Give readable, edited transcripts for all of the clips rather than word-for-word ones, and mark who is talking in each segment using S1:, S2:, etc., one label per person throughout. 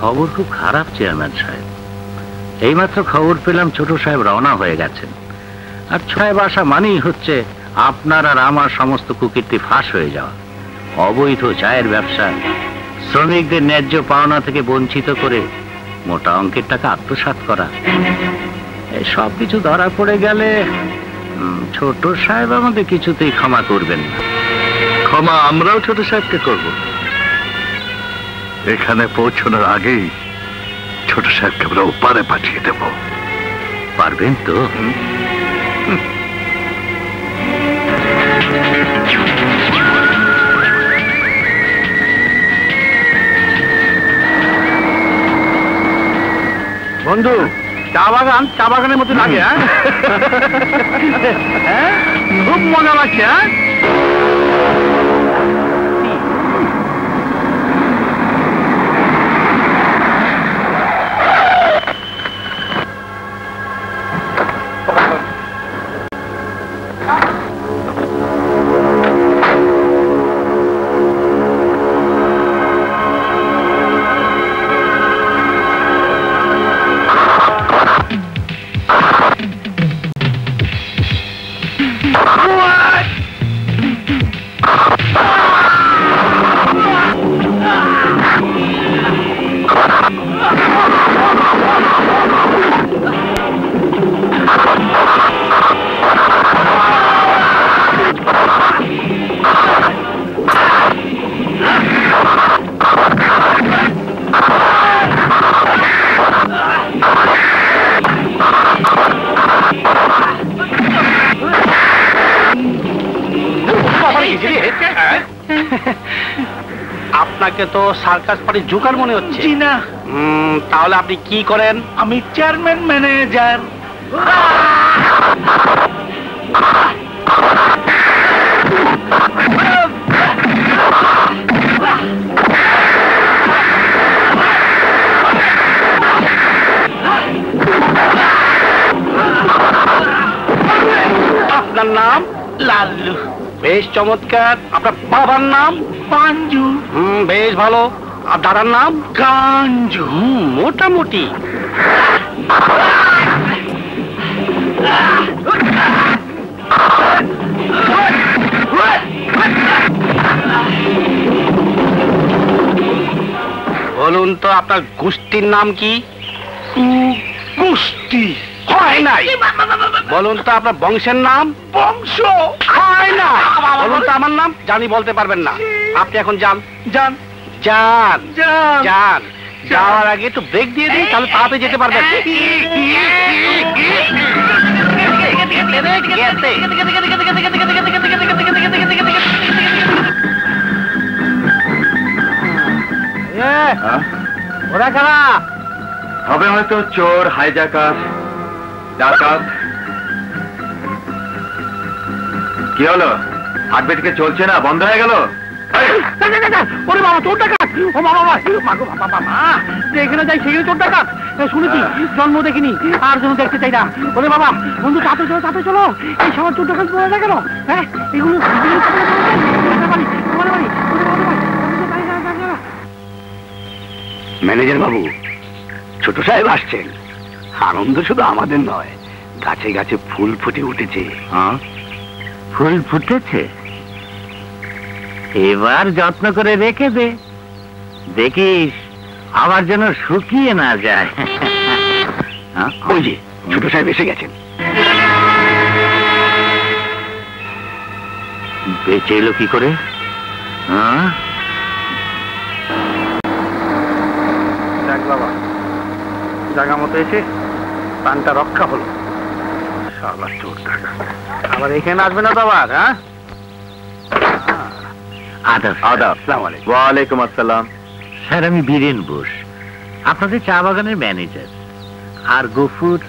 S1: খবর খুব খারাপ চেয়ারম্যান সাহেব। এইমাত্র খবর পেলাম ছোট সাহেব রওনা হয়ে গেছেন। আর সাহেব আসা মানেই হচ্ছে আপনার আর আমার সমস্ত কুকীর্তি ফাঁস হয়ে যাওয়া। অবৈধ চায়ের ব্যবসা, শ্রমিকদের ন্যায্য পাওনা থেকে বঞ্চিত করে মোটা অঙ্কের টাকা আত্মসাৎ করা, এই সব কিছু ধরা পড়ে গেলে ছোট সাহেব আমাদের কিছুতেই ক্ষমা করবেন না।
S2: ক্ষমা আমরাও ছোট সাহেবকে করব। এখানে পৌঁছানোর আগেই ছোট সাহেবকে আমরা ওপারে পাঠিয়ে দেব।
S1: পারবেন তো?
S3: বন্ধু, চা বাগানের মতো লাগে। হ্যাঁ, খুব মজা লাগছে। হ্যাঁ, আপনাকে তো সার্কাস পার্টি জোকার মনে হচ্ছে। না, তাহলে আপনি কি করেন? আমি চেয়ারম্যান ম্যানেজার। আপনার নাম? লাল্লু। বেশ চমৎকার। আপনার বাবার নাম? পাঞ্জু। বেশ ভালো। আর দাদার নাম? গাঞ্জু। মোটামুটি। বলুন তো আপনার গোষ্ঠীর নাম কি? গোষ্ঠী হয় নাই। বলুন তো আপনার বংশের নাম? বংশ হয় না। বলুন তো আমার নাম? জানি বলতে পারবেন না। আপনি এখন যান। যান যান যান। যাওয়ার আগে একটু ব্রেক দিয়ে দিই, তাহলে তাড়াতাড়ি যেতে পারবেন। ওরা কারা
S4: হবে? হয়তো চোর, হাইজাকার, ডাকাত। কি হলো? হাটবে থেকে চলছে না? বন্ধ হয়ে গেল?
S3: ওরে বাবা, চোর ডাকাত! ও বাবা, যেখানে যাই সেখানে চোর ডাকাত। শুনেছি, জন্ম দেখিনি, আর জন্য দেখতে চাই না। ওরে বাবা, বন্ধু তাতে চলো, তাতে চলো। এই সবার চোর ডাকাত বলা গেল। হ্যাঁ, এগুলো ম্যানেজার বাবু, ছোট সাহেব আসছেন। আনন্দ শুধু আমাদের নয়, গাছে গাছে ফুল ফুটে উঠেছে।
S1: হ্যাঁ, ফুল ফুটেছে? এবার যত্ন করে রেখে দে, দেখিস আবার যেন শুকিয়ে না যায়।
S3: ওই যে ছোট সাহেব এসে গেছেন।
S1: বেঁচে এলো কি করে? হ্যাঁ,
S3: যাক বাবা, জায়গা মতো এসে প্রাণটা রক্ষা হলো। শালা চোর ডাকাত আবার এখানে আসবে না তো আবার? হ্যাঁ,
S1: আদাব।
S4: আদাব।
S3: আসসালামু আলাইকুম।
S4: ওয়ালাইকুম আসসালাম।
S1: স্যার, আমি বীরেন বোস, আপনাদের চা বাগানের ম্যানেজার। আর গফুর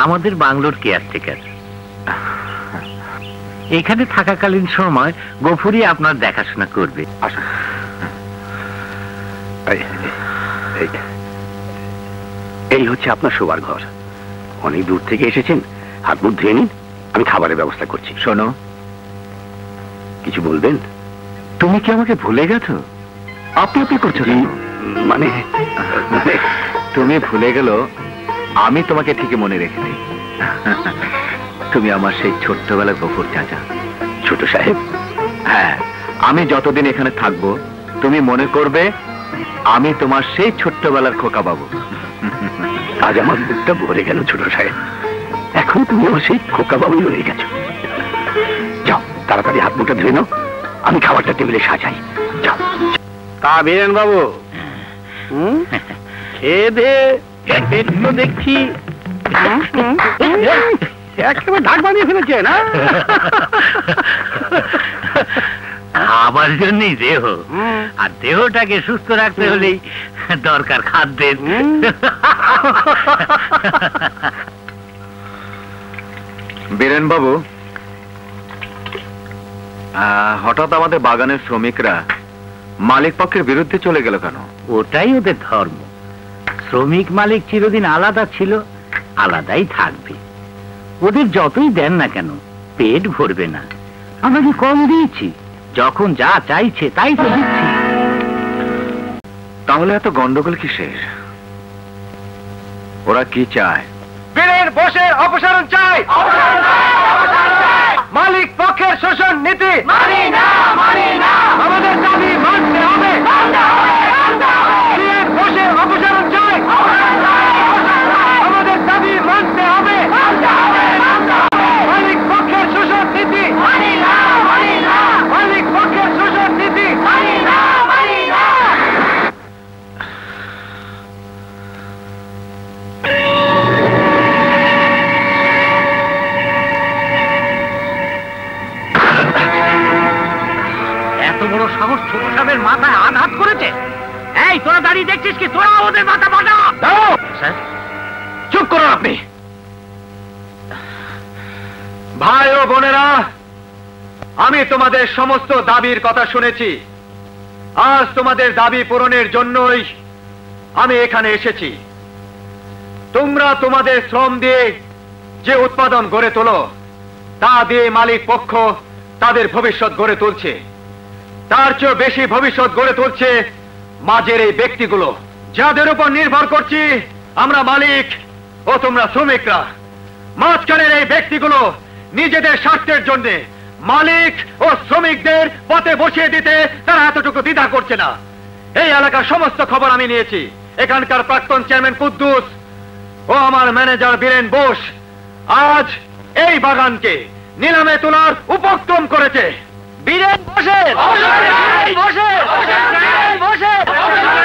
S1: আমাদের বাংলোর কেয়ারটেকার। এখানে থাকাকালীন সময় গফুরই আপনার দেখাশোনা করবে।
S3: আসুন। এই হচ্ছে আপনার শোবার ঘর। অনেক দূর থেকে এসেছেন, হাত মুখ ধুয়ে নিন, আমি খাবারের ব্যবস্থা করছি।
S4: শোনো,
S3: কিছু বলবেন?
S4: তুমি কি আমাকে ভুলে গেছো?
S3: আপনি করছো? মানে
S4: তুমি ভুলে গেল আমি তোমাকে ঠিকই মনে রেখেছি। তুমি আমার সেই ছোট্টবেলার গফুর চাচা।
S3: ছোট সাহেব,
S4: হ্যাঁ, আমি যতদিন এখানে থাকবো তুমি মনে করবে আমি তোমার সেই ছোট্টবেলার খোকা বাবু।
S3: আজ আমার বুকটা ভরে গেল ছোট সাহেব। এখন তুমি আমার সেই খোকা বাবুই হয়ে গেছো। যাও তাড়াতাড়ি হাত মুখটা ধুয়ে নাও, আমি খাবারটা টেবিলে সাজাই। যাও। তা বীরেন বাবু, খেয়ে দে পেট তো দেখছি একেবারে ঢাক বানিয়ে ফেলেছে না?
S1: খাবার জন্যই দেহ, আর দেহটাকে সুস্থ রাখতে হলেই দরকার খাদ্যের।
S4: বীরেন বাবু, হঠাৎ আমাদের বাগানের শ্রমিকরা মালিক পক্ষের বিরুদ্ধে চলে গেল কেন?
S1: ওটাই ওদের ধর্ম। শ্রমিক মালিক চিরদিন আলাদা ছিল, আলাদাই থাকবে। ওদের যতই দেন না কেন পেট ভরবে না। আমরা কি কম দিয়েছি? যখন যা চাইছে তাই তো দিচ্ছি।
S4: তাহলে এত গন্ডগোল কিসের? ওরা কি চায়?
S3: বীরেন বোসের অপসারণ চাই। মালিক পক্ষের শোষণ নীতি আমাদের দাবি মানতে হবে। বীরেন বোসের অপসারণ চাই। আমাদের দাবি মানতে হবে। মালিক পক্ষের শোষণ নীতি, মালিক পক্ষের শোষণ নীতি।
S1: এত বড় সাহস ছোট সাহেবের মাথায় আঘাত করেছে। এই তোরা দাঁড়িয়ে দেখছিস কি? তোরা ওদের মাথা ফাটা। স্যার,
S3: চুপ করুন আপনি। ভাই ও বোনেরা, আমি তোমাদের সমস্ত দাবির কথা শুনেছি। আজ তোমাদের দাবি পূরণের জন্যই আমি এখানে এসেছি। তোমরা তোমাদের শ্রম দিয়ে যে উৎপাদন গড়ে তোলো, তা দিয়ে মালিক পক্ষ তাদের ভবিষ্যৎ গড়ে তুলছে। তার চেয়ে বেশি ভবিষ্যৎ গড়ে তুলছে মাঝের এই ব্যক্তিগুলো, যাদের উপর নির্ভর করছি আমরা মালিক ও তোমরা শ্রমিকরা। মাঝখানের এই ব্যক্তিগুলো নিজেদের স্বার্থের জন্য মালিক ও শ্রমিকদের পথে বসিয়ে দিতে তারা এতটুকু দ্বিধা করছে না। এই এলাকার সমস্ত খবর আমি নিয়েছি। এখানকার প্রাক্তন চেয়ারম্যান কুদ্দুস ও আমার ম্যানেজার বীরেন বোস আজ এই বাগানকে নিলামে তোলার উপক্রম করেছে। বীরেন বোসের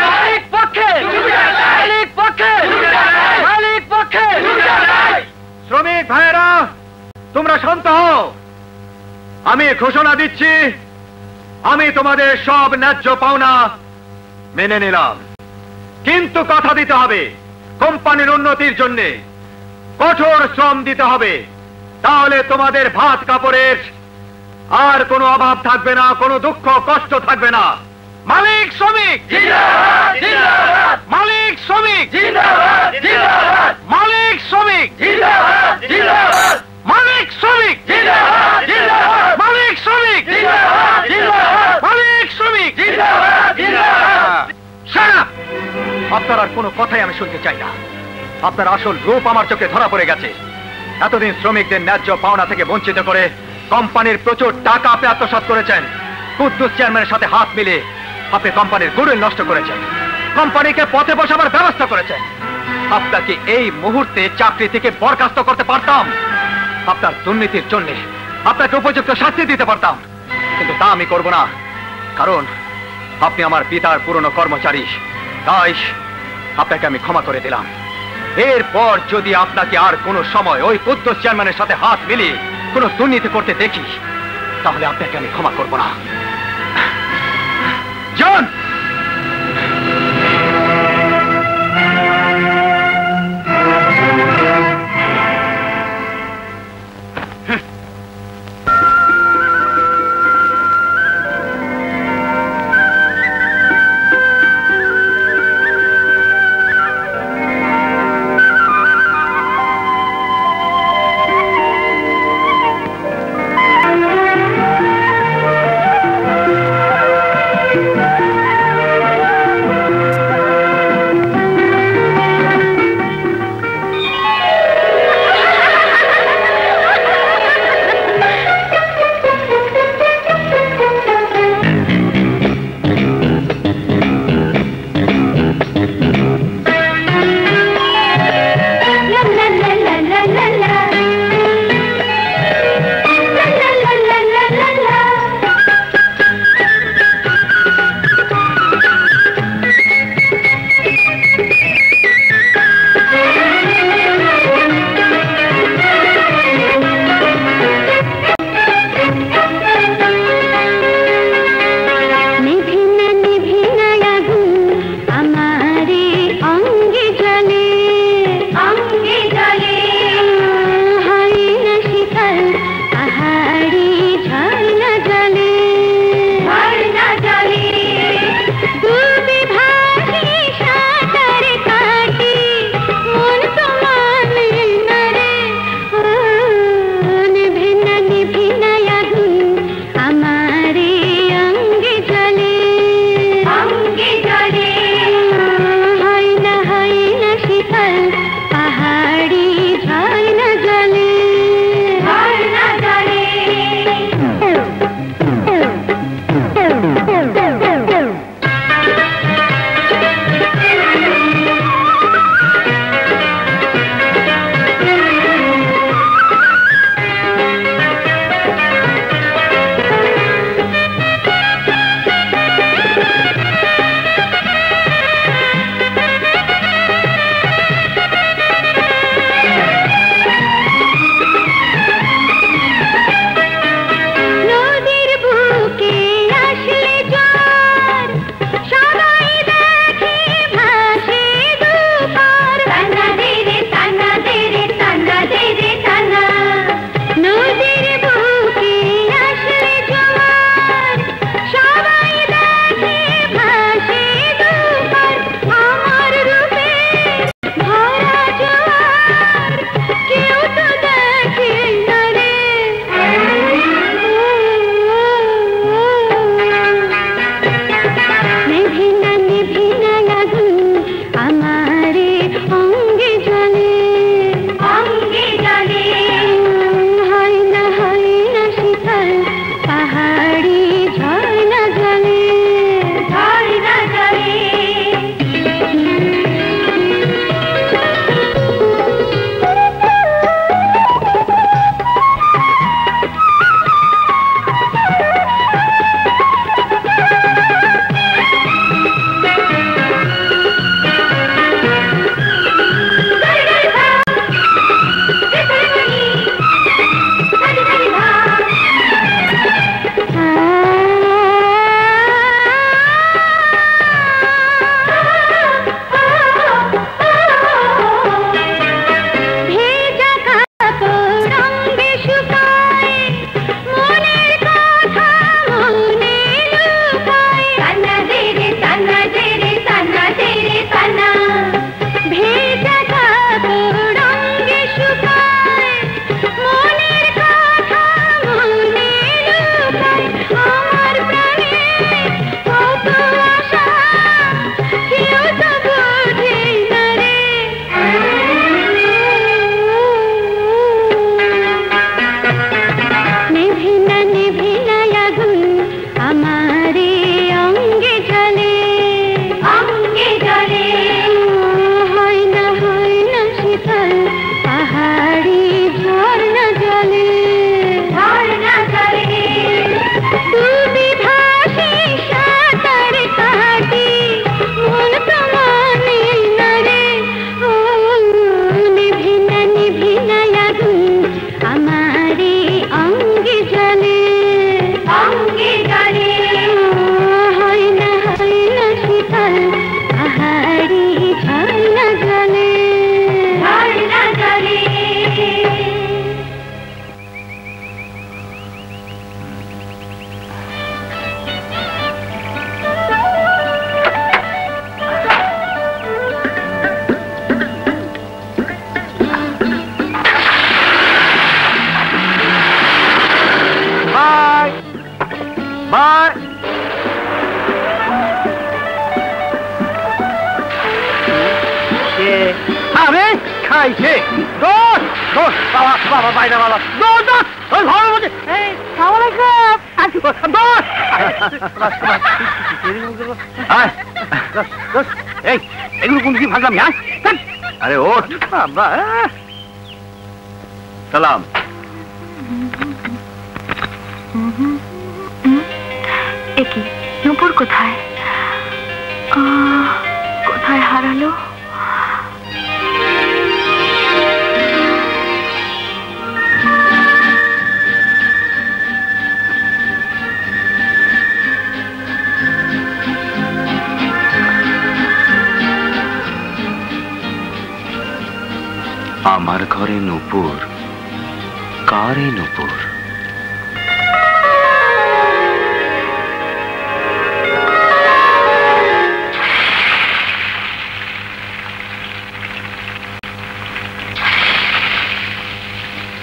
S3: মালিক পক্ষে, মালিক পক্ষে, মালিক পক্ষে। শ্রমিক ভাইয়েরা, তোমরা শান্ত হও। আমি ঘোষণা দিচ্ছি, আমি তোমাদের সব ন্যায্য পাওনা মেনে নিলাম, কিন্তু কথা দিতে হবে কোম্পানির উন্নতির জন্য কঠোর শ্রম দিতে হবে। তাহলে তোমাদের ভাত কাপড়ের আর কোনো অভাব থাকবে না, কোনো দুঃখ কষ্ট থাকবে না। মালিক শ্রমিক জিন্দাবাদ, জিন্দাবাদ। মালিক শ্রমিক জিন্দাবাদ, জিন্দাবাদ। মালিক শ্রমিক জিন্দাবাদ, জিন্দাবাদ। মালিক শ্রমিক জিন্দাবাদ, জিন্দাবাদ। মালিক শ্রমিক জিন্দাবাদ, জিন্দাবাদ। মালিক শ্রমিক জিন্দাবাদ, জিন্দাবাদ। Shut up! আপনার আর কোনো কথাই আমি শুনতে চাই না। আপনার আসল রূপ আমার চোখে ধরা পড়ে গেছে। এতদিন শ্রমিকদের ন্যায্য পাওনা থেকে বঞ্চিত করে কোম্পানির প্রচুর টাকা আপনি আত্মসাৎ করেছেন। কুদ্দুস চেয়ারম্যানের সাথে হাত মিলে আপনি কোম্পানির গুডউইল নষ্ট করেছেন, কোম্পানিকে পথে বসাবার ব্যবস্থা করেছেন। আপনাকে এই মুহূর্তে চাকরি থেকে বরখাস্ত করতে পারতাম। আপনার দুর্নীতির জন্য আপনাকে উপযুক্ত শাস্তি দিতে পারতাম, কিন্তু তা আমি করব না, কারণ আপনি আমার পিতার পুরনো কর্মচারী। তাই আপনাকে আমি ক্ষমা করে দিলাম। এরপর যদি আপনাকে আর কোনো সময় ওই কুদ্দুস চেয়ারম্যানের সাথে হাত মিলিয়ে কোনো দুর্নীতি করতে দেখি, তাহলে আপনাকে আমি ক্ষমা করব না। জন আরে খাইছে দোষ দোষ বাবা বাবা বাইরে বাবা দোষ দোষ ওই ঘরের মধ্যে এই দোষ এই এগুলো কোন কি ভাবলাম হ্যাঁ
S4: আরে ওঠ সালাম।
S5: একি নূপুর কোথায় কোথায় হারালো?
S4: আমার ঘরে নূপুর, কারে নূপুর?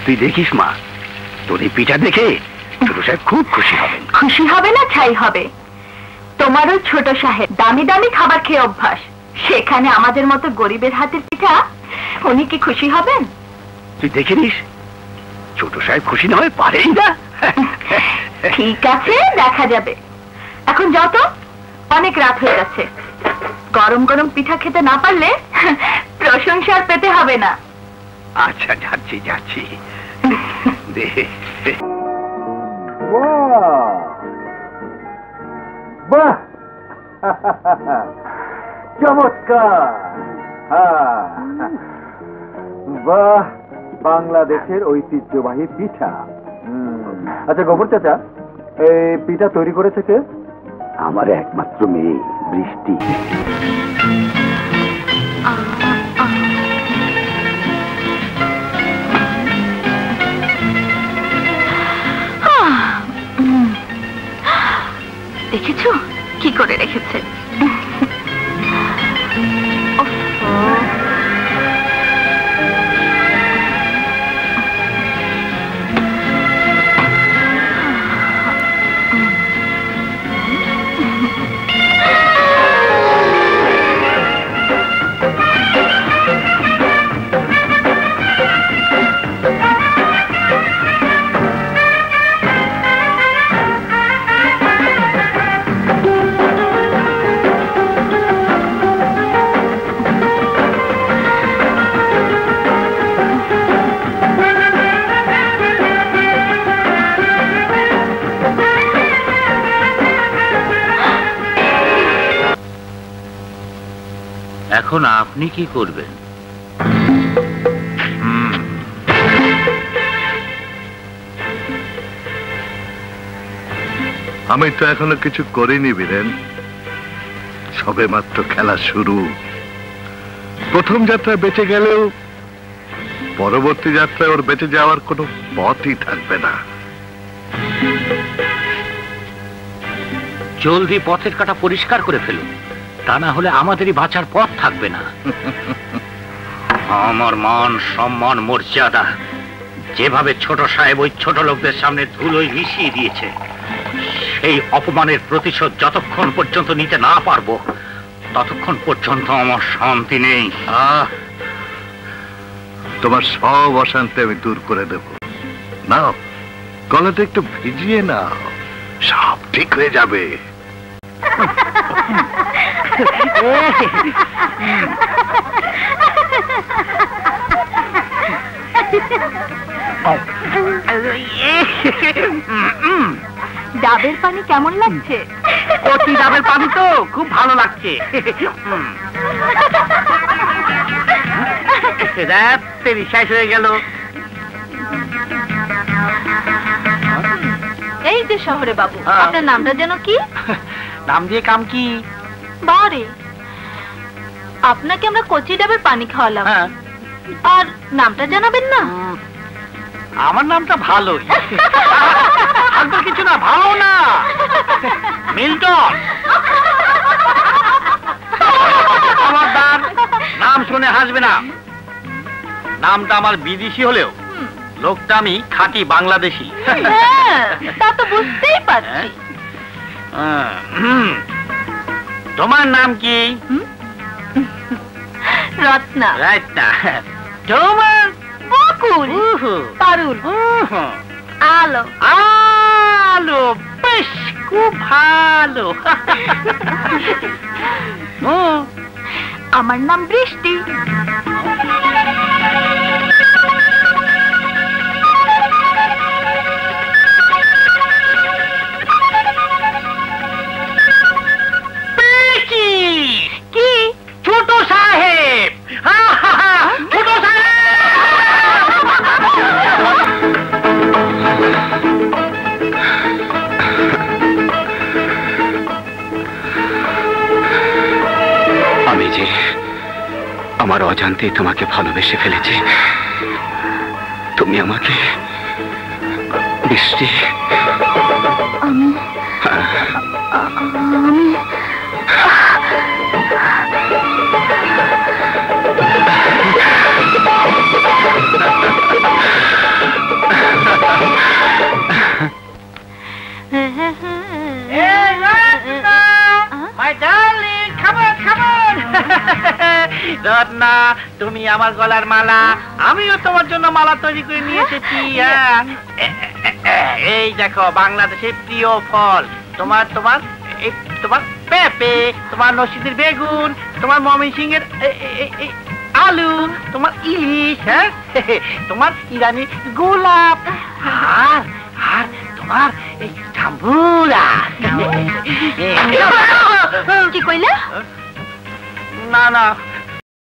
S2: তুই দেখিস মা, তোর এই পিঠা দেখে ছোট সাহেব খুব খুশি হবেন।
S5: খুশি হবে না ছাই হবে? তোমারও ছোট সাহেব দামি দামি খাবার খেয়ে অভ্যাস, সেখানে আমাদের মতো গরিবের হাতের পিঠা উনি কি খুশি হবেন?
S2: তুই দেখে নিস, ছোট সাহেব খুশি না হয়ে পারেই না।
S5: ঠিক আছে, দেখা যাবে। এখন যত, অনেক রাত হয়ে যাচ্ছে। গরম গরম পিঠা খেতে না পারলে প্রশংসা আর পেতে হবে না।
S2: আচ্ছা যাচ্ছি যাচ্ছি। দে
S4: বাহ, চমৎকার। বাহ, বাংলাদেশের ঐতিহ্যবাহী পিঠা। আচ্ছা গফুর চাচা, এই পিঠা তৈরি করেছে কে?
S2: আমার একমাত্র মেয়ে বৃষ্টি।
S5: দেখেছো কি করে রেখেছে?
S1: এখন আপনি কি করবেন?
S2: আমি তো এখনো কিছু করিনি বীরেন, সবে মাত্র খেলা শুরু। প্রথম যাত্রা বেঁচে গেলেও পরবর্তী যাত্রায় ওর বেঁচে যাওয়ার কোনো পথই থাকবে না।
S1: জলদি পথের কাটা পরিষ্কার করে ফেলুন, তা না হলে আমাদেরই বাঁচার পথ থাকবে না। আমার মান সম্মান মর্যাদা যেভাবে ছোট সাহেব ওই ছোট লোকদের সামনে ধুলোয় মিশিয়ে দিয়েছে, সেই অপমানের প্রতিশোধ যতক্ষণ পর্যন্ত নিতে না পারবো ততক্ষণ পর্যন্ত আমার শান্তি নেই।
S2: তোমার সব অশান্তি আমি দূর করে দেব। নাও, গলাটা একটু ভিজিয়ে নাও, সব ঠিক হয়ে যাবে।
S5: ডাবের পানি কেমন লাগছে?
S3: কচি ডাবের পানি তো খুব ভালো লাগছে। শেষ হয়ে গেল।
S5: এই যে শহরে বাবু, আপনার নামটা যেন কি?
S3: নাম দিয়ে কাম কি?
S5: বারে, আপনাকে আমরা কচি ডাবের পানি খাওয়ালাম, আর নামটা জানাবেন না?
S3: আমার নামটা ভালোই। কিছু না, ভালো না। মিল্টন। খবরদার, নাম শুনে হাসবে না। নামটা আমার বিদেশি হলেও লোকটা আমি খাঁটি বাংলাদেশি।
S5: তা তো বুঝতেই পারছি।
S3: তোমার নাম কি?
S5: রত্না।
S1: রত্না। তোমার
S5: বকুল। পারুল। আলো।
S1: আলো। বেশ, খুব ভালো।
S5: আমার নাম বৃষ্টি।
S1: কি? ছোট সাহেব। ছোট সাহেব।
S3: আমি যে আমার অজান্তে তোমাকে ভালোবেসে ফেলেছি। তুমি আমাকে বৃষ্টি।
S1: রত্না, তুমি আমার গলার মালা, আমিও তোমার জন্য মালা তৈরি করে নিয়ে এসেছি। এই দেখো, বাংলাদেশের প্রিয় ফল, তোমার তোমার তোমার পেঁপে, তোমার নরসিংদীর বেগুন, তোমার ময়মনসিংহের আলু, তোমার ইলিশ, হ্যাঁ, তোমার ইরানি গোলাপ, আর আর তোমার এই জাম্বুরা।
S5: কি কইলা?
S1: না না,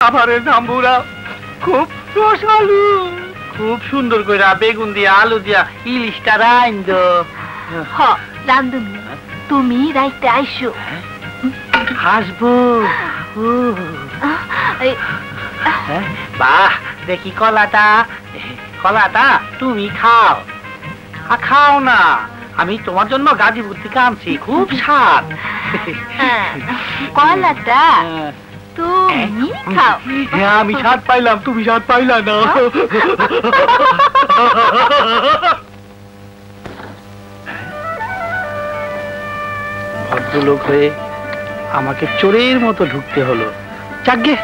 S1: আবার জাম্বুরা খুব রসালু, খুব সুন্দর করে বেগুন দিয়া আলু দিয়া ইলিশটা রাইন্দ।
S5: হ, রান্ধুনি, তুমি রাইতে আইসো।
S1: হাসবো। বাহ, দেখি কলাটা, কলাটা তুমি খাও। খাও না, আমি তোমার জন্য গাজীপুর থেকে আনছি, খুব স্বাদ।
S5: কলাটা তুমি খাও।
S1: হ্যাঁ, আমি স্বাদ পাইলাম, তুমি স্বাদ পাইলা না। ভদ্রলোক হয়ে আমাকে চোরের মতো ঢুকতে হলো। যাকগে,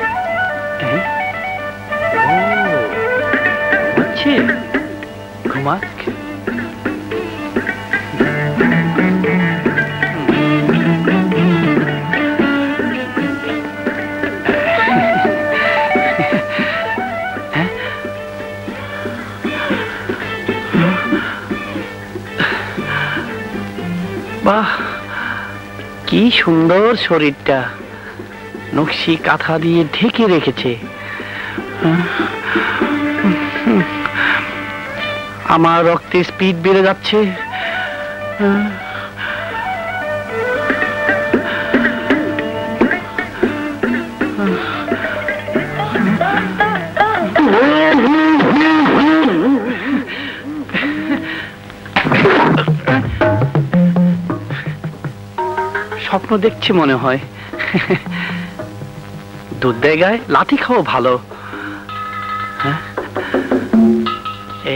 S1: হচ্ছে ঘুমাক। বাহ, কি সুন্দর শরীরটা, নকশি কাঁথা দিয়ে ঢেকে রেখেছে। আমার রক্তের স্পিড বেড়ে যাচ্ছে। স্বপ্ন দেখছি মনে হয়। দুধ দেয় গায়ে লাথি খাওয়া ভালো।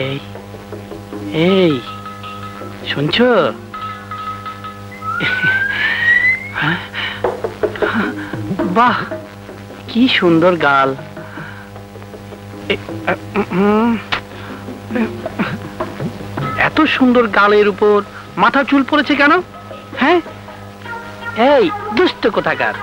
S1: এই এই শুনছো? বাহ, কি সুন্দর গাল। এত সুন্দর গালের উপর মাথা চুল পড়েছে কেন? হ্যাঁ, এই দুষ্ট কোথাকার।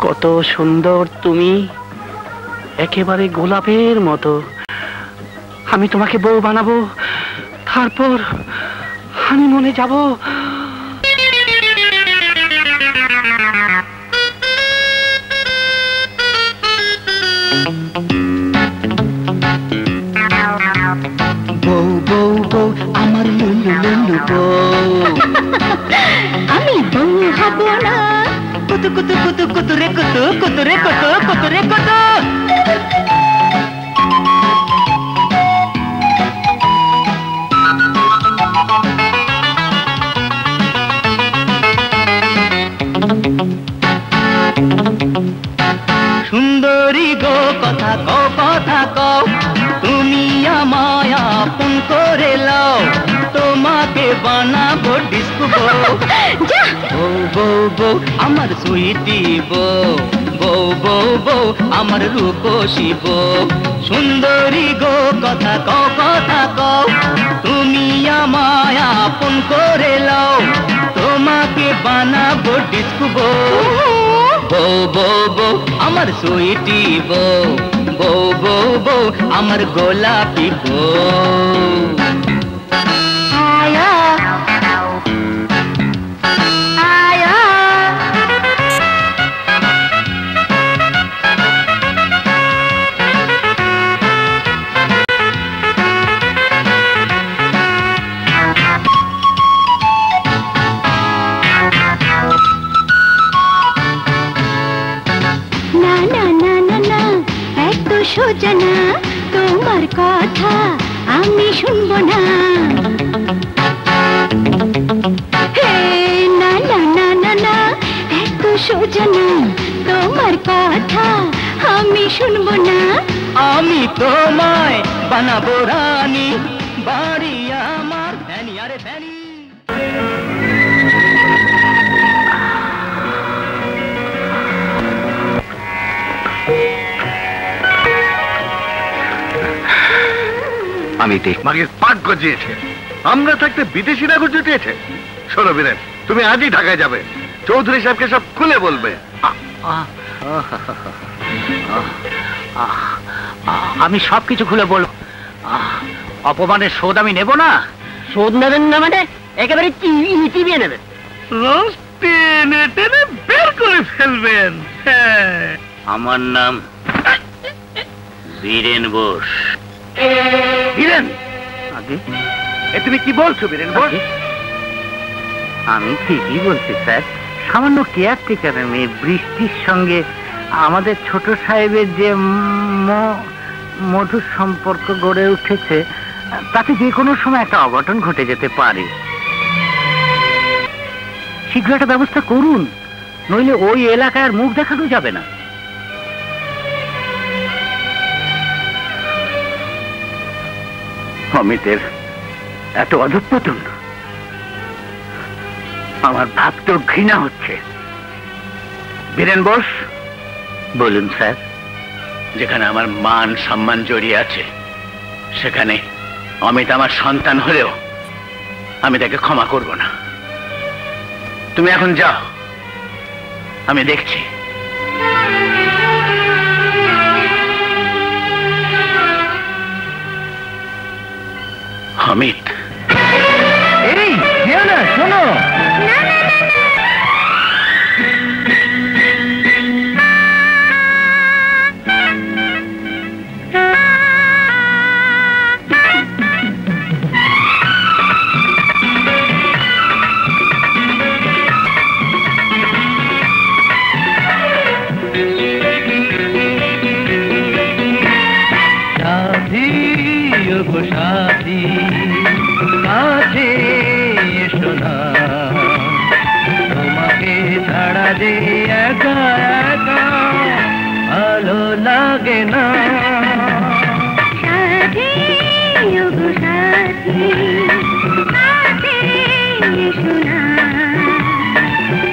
S1: কত সুন্দর তুমি, একেবারে গোলাপের মতো। আমি তোমাকে বউ বানাবো, তারপর হানিমুনে যাব।
S6: বউ বউ বউ আমার লুলু লুলু বউ, আমি বউ হব না। কুতু কুতু কুতু কুতু রে কুতু কুতু রে কুতু কুতু রে কুতু। সুন্দরী গো কথা কও, কথা কও, তুমি আমায় আপন করে লাও, তোমাকে বানাবো ডিস্কো বউ। বউ বউ বউ আমার সুইটি বউ, বউ বউ বউ আমার রূপসী বউ। সুন্দরী গো কথা কও, কথা কও, তুমি আমায় আপন করে লাও, তোমাকে বানাবো ডিস্কো বউ। বউ বউ বউ আমার সুইটি বউ, বউ বউ বউ আমার গোলাপি বউ।
S5: আয়া আয়া
S7: না না না না না, এত সোজা না, তোমার কথা আমি শুনবো না। হে না না না না না, এত সোজা না, তোমার কথা আমি শুনবো না।
S6: আমি তোমায় বানাবো রানী, বাড়ি আমার ধ্যানি আরে ধ্যানি।
S4: আমি দেখ
S2: মাগের পাক গজিয়েছে, আমরা থাকতে বিদেশি নাগর জুটিয়েছে। শোনো বীরেন, তুমি আজই ঢাকায় যাবে, চৌধুরী সাহেবকে সব খুলে বলবে।
S1: আমি সবকিছু খুলে বলবো। অপমানের শোধ আমি নেব না।
S3: শোধ নেবেন না মানে একেবারে চিবিয়ে নেবেন,
S2: টেনে টেনে বের করে ফেলবেন।
S1: আমার নাম বীরেন বোস।
S2: বীরেন,
S1: আগে
S2: এ তুমি কি বলছো বীরেন বোস?
S1: আমি ঠিকই বলছি স্যার। সামান্য কেয়ারটেকারের মেয়ে বৃষ্টির সঙ্গে আমাদের ছোট সাহেবের যে মধুর সম্পর্ক গড়ে উঠেছে, তাতে যে কোনো সময় একটা অঘটন ঘটে যেতে পারে। শীঘ্র একটা ব্যবস্থা করুন, নইলে ওই এলাকায় আর মুখ দেখানো যাবে না। অমিতের এত অধঃপতন আমার ভাবতেও ঘৃণা হচ্ছে। বীরেন বোস, বলুন স্যার। যেখানে আমার মান সম্মান জড়িয়ে আছে, সেখানে অমিত আমার সন্তান হলেও আমি তাকে ক্ষমা করব না। তুমি এখন যাও, আমি দেখছি। অমিত,
S6: এই যেও না, শোনো। সাথী কাছে এসো না, তোমাকে ছাড়া যে একা একা ভালো লাগে না।
S7: সাথী ওগো সাথী কাছে এসো না,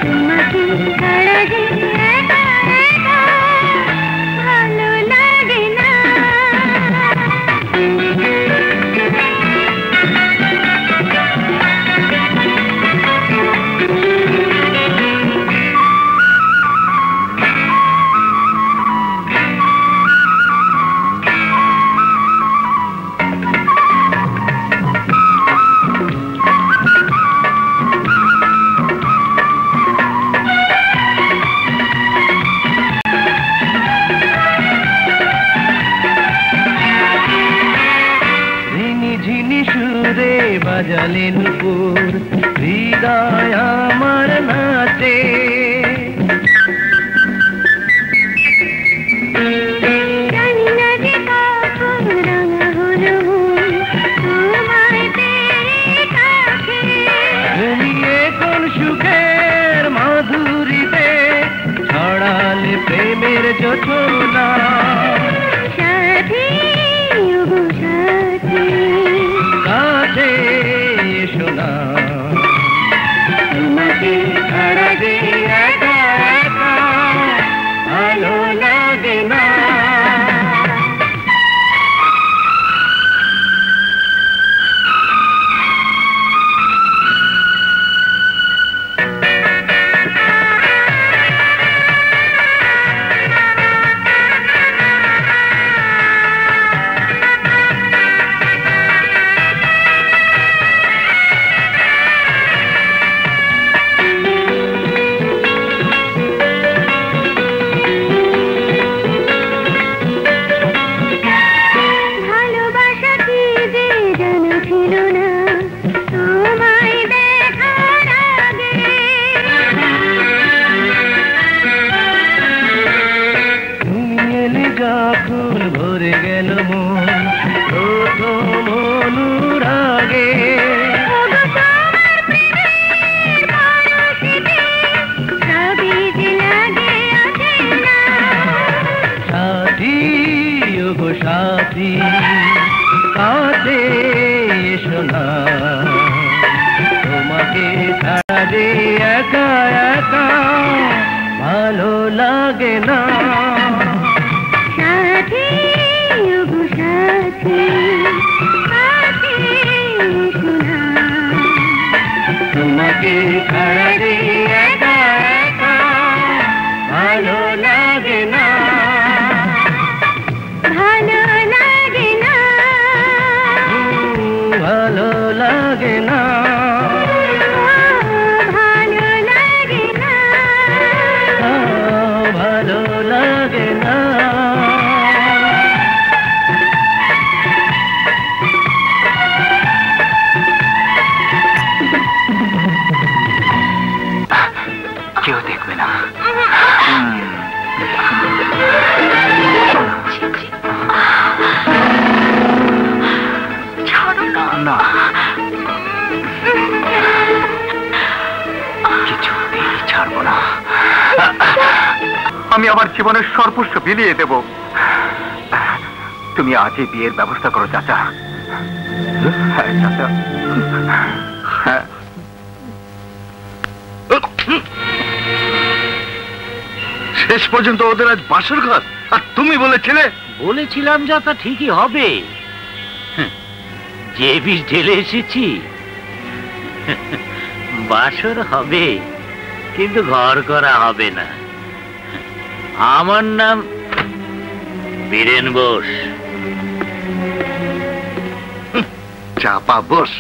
S7: তোমাকে ছাড়া যে একা একা ভালো লাগে না।
S6: বাজালে নুপুর হৃদয় আমার নাচে,
S7: জানি না যে কখন রাঙা হলো তোমায় পেয়ে কাছে,
S6: ঘুমিয়ে কোন সুখের মাধুরীতে ছড়ালে প্রেমের জোছনা।
S7: সাথী ওগো সাথী
S6: এসো না তোমাকে ছাড়া যে একা একা ভালো লাগে না
S4: আমি আমার জীবনের সর্বস্ব বিলিয়ে দেব তুমি আজই বিয়ের ব্যবস্থা করো চাচা হ্যাঁ চাচা হ্যাঁ
S2: শেষ পর্যন্ত ওদের আজ বাসর ঘর আর তুমি বলেছিলে
S1: বলেছিলাম যা তা ঠিকই হবে যে বিষ ঢেলে এসেছি বাসর হবে কিন্তু ঘর করা হবে না আমার নাম বীরেন বোস
S2: চাপা বোস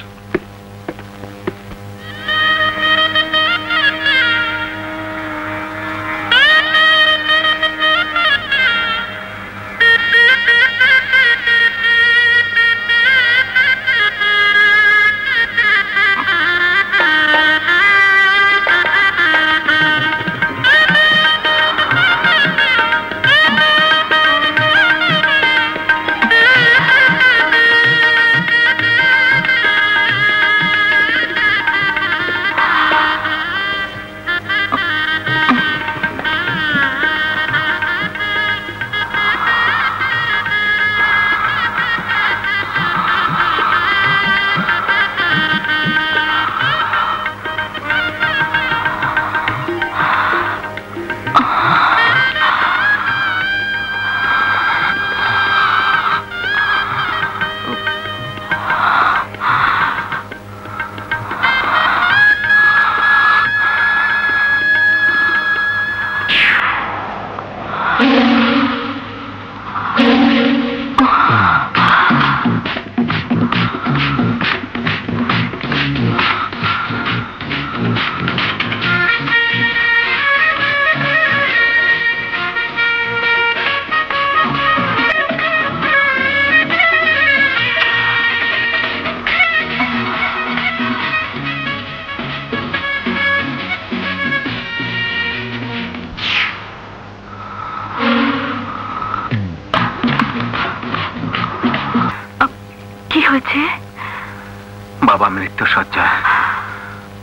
S4: বাবা মৃত্যু সজ্জায়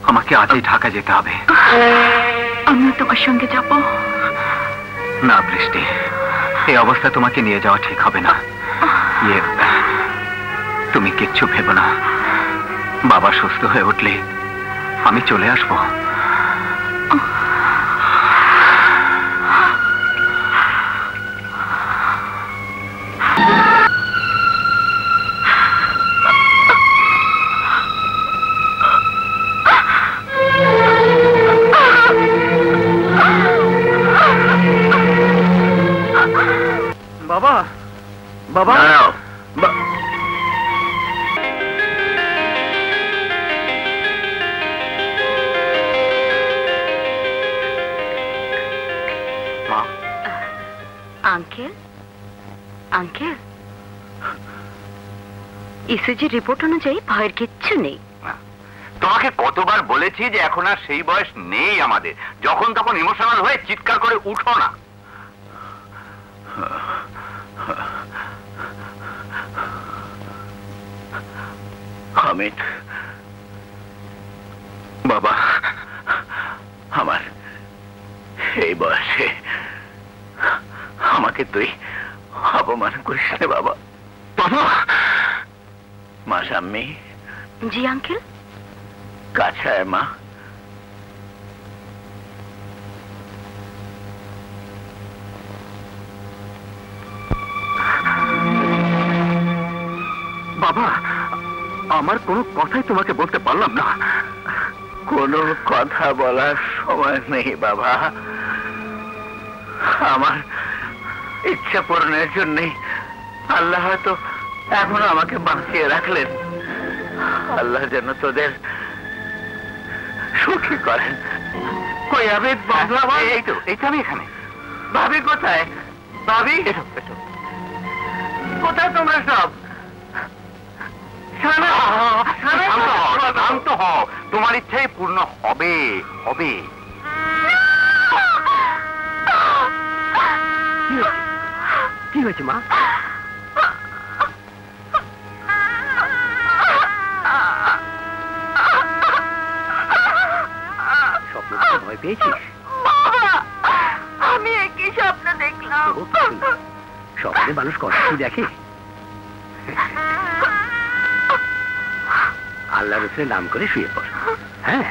S4: আমাকে আজই ঢাকা যেতে হবে
S5: আমিও তোমার সঙ্গে যাব
S4: না বৃষ্টি এই অবস্থা তোমাকে নিয়ে যাওয়া ঠিক হবে না তুমি কিচ্ছু ভেবো না বাবা সুস্থ হয়ে উঠলে আমি চলে আসবো।
S3: বাবা, বাবা,
S5: আঙ্কেল, আঙ্কেল, ইসিজি রিপোর্ট অনুযায়ী ভয়ের কিচ্ছু নেই।
S4: তোমাকে কতবার বলেছি যে এখন আর সেই বয়স নেই আমাদের, যখন তখন ইমোশনাল হয়ে চিৎকার করে উঠো না। হামিদ, বাবা, আমার এই বয়সে আমাকে তুই অপমান করিস না বাবা। বাবা, মা সাম্মি।
S5: জি আঙ্কেল।
S4: কাছে আয় মা। বাবা, আমার কোনো কথাই তোমাকে বলতে পারলাম না। কোনো কথা বলার সময় নেই বাবা। আমার ইচ্ছা পূরণের জন্য আল্লাহ হয়তো এখনো আমাকে বাঁচিয়ে রাখলেন। আল্লাহ যেন তোদের সুখী করেন। কই আমি? এই তো আমি এখানে। ভাবি কোথায়? ভাবি, কোথায় তোমরা সব? শান্ত হও, তোমার ইচ্ছাই পূর্ণ হবে হবে।
S3: কি হয়েছে মা? স্বপ্ন ভয় পেয়েছিস?
S5: আমি একই স্বপ্ন দেখলাম।
S3: স্বপ্নে মানুষ কষ্ট দেখে। আল্লাহ রসুলের নাম করে শুয়ে পড়। হ্যাঁ,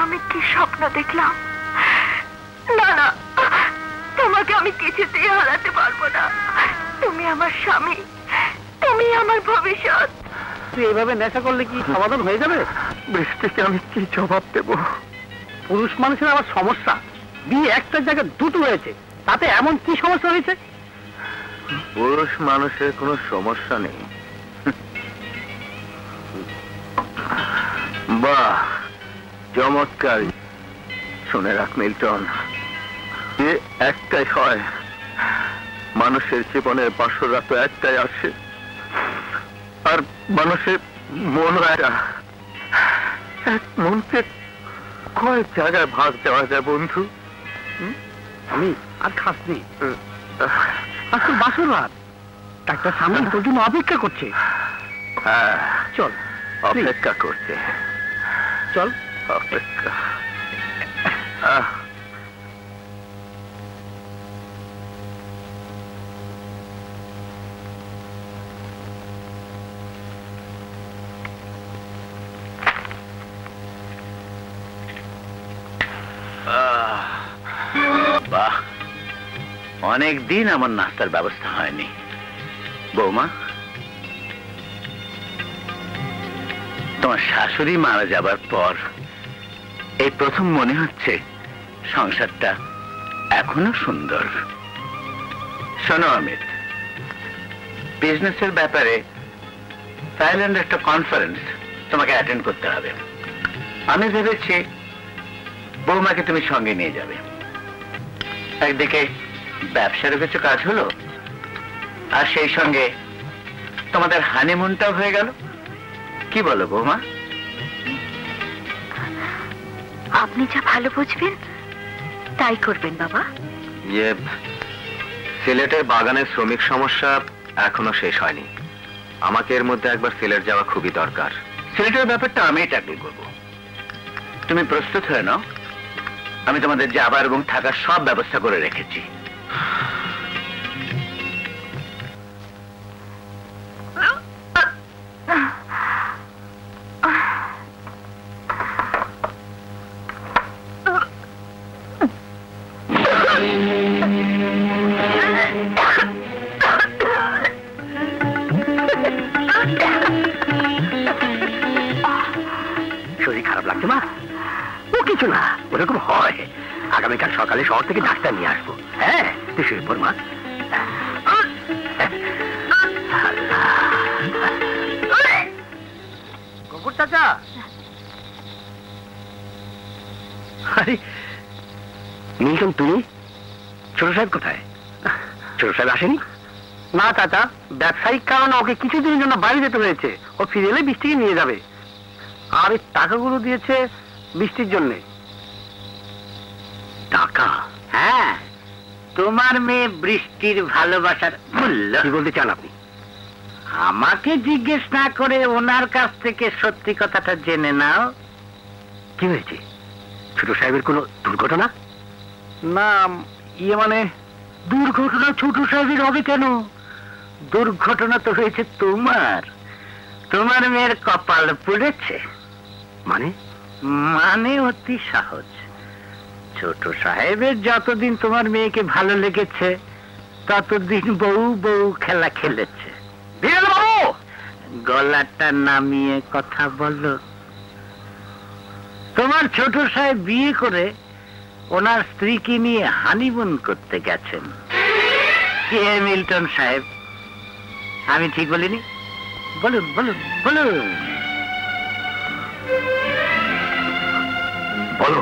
S5: আমি কি স্বপ্ন দেখলাম? না না, তোমাকে আমি কিছুতেই হারাতে পারবো না। তুমি আমার স্বামী, তুমি আমার ভবিষ্যৎ।
S3: তুই এইভাবে নেশা করলে কি সমাধান হয়ে যাবে?
S4: বৃষ্টিকে আমি কি জবাব দেব?
S3: পুরুষ মানুষের আবার সমস্যা। বিয়ে একটার জায়গায় দুটো হয়েছে, তাতে এমন কি সমস্যা হয়েছে?
S4: পুরুষ মানুষের কোনো সমস্যা নেই। বাহ, চমৎকার। শুনে রাখ মিল্টন, যে একটাই হয়, মানুষের জীবনের বাসরা তো একটাই আসে, আর মানুষের মন এক মনকে কয় জায়গায় ভাগ দেওয়া যায় বন্ধু?
S3: আমি আর খাসনি। আজকে বাসর রাত, ডাক্তার সামনে তোর জন্য অপেক্ষা করছে।
S4: হ্যাঁ,
S3: চল,
S4: অপেক্ষা করছে।
S3: চল,
S4: অপেক্ষা। বাহ, অনেক দিন আমার নাস্তার ব্যবস্থা হয়নি। বৌমা, তোমার শাশুড়ি মারা যাবার পর এই প্রথম মনে হচ্ছে সংসারটা এখনো সুন্দর। শোনো অমিত, বিজনেসের ব্যাপারে থাইল্যান্ডে একটা কনফারেন্স তোমাকে অ্যাটেন্ড করতে হবে। আমি ভেবেছি বৌমাকে তুমি সঙ্গে নিয়ে যাবে। একদিকে ব্যবসারও কিছু কাজ হলো, আর সেই সঙ্গে তোমাদের হানিমুনটাও হয়ে গেল। কি বলো বৌমা?
S5: আপনি যা ভালো বুঝবেন তাই করবেন বাবা।
S4: সিলেটের বাগানের শ্রমিক সমস্যা এখনো শেষ হয়নি। আমাকে এর মধ্যে একবার সিলেট যাওয়া খুবই দরকার। সিলেটের ব্যাপারটা আমি ট্যাকল করব, তুমি প্রস্তুত হয়ে নাও। আমি তোমাদের যাবার এবং থাকার সব ব্যবস্থা করে রেখেছি।
S3: শরীর খারাপ লাগছে মা? ও কিছু না, ওরকম হয়। আগামীকাল সকালে শহর থেকে ডাক্তার নিয়ে আসবো। হ্যাঁ, তুই শুয়ে পড় মা। গফুর চাচা, আরে মিল্টন, তুমি? ছোট সাহেব কোথায়? ছোট সাহেব আসেনি? না চাচা, ব্যবসায়িক কারণে ওকে কিছুদিনের জন্য বাড়ি যেতে হয়েছে। ও ফিরে এলে বৃষ্টিকে নিয়ে যাবে। আর এই টাকাগুলো দিয়েছে বৃষ্টির জন্য। টাকা?
S1: হ্যাঁ, তোমার মেয়ে বৃষ্টির ভালোবাসার মূল্য।
S3: কি বলতে চান আপনি?
S1: আমাকে জিজ্ঞেস না করে ওনার কাছ থেকে সত্যি কথাটা জেনে নাও।
S3: কি হয়েছে? ছোট সাহেবের কোনো দুর্ঘটনা? না, ইয়ে মানে
S1: দুর্ঘটনা ছোট সাহেবের হবে কেন? দুর্ঘটনা তো হয়েছে তোমার। তোমার মেয়ের কপাল পুড়েছে।
S3: মানে?
S1: মানে অতি সহজ। ছোট সাহেবের যতদিন তোমার মেয়েকে ভালো লেগেছে ততদিন বউ বউ খেলা খেলেছে। গলাটা নামিয়ে কথা বলো। তোমার ছোট সাহেব বিয়ে করে ওনার স্ত্রীকে নিয়ে হানিমুন করতে গেছেন। কে মিল্টন সাহেব? আমি ঠিক বলিনি? বলুন বলুন বলুন।
S3: বলো,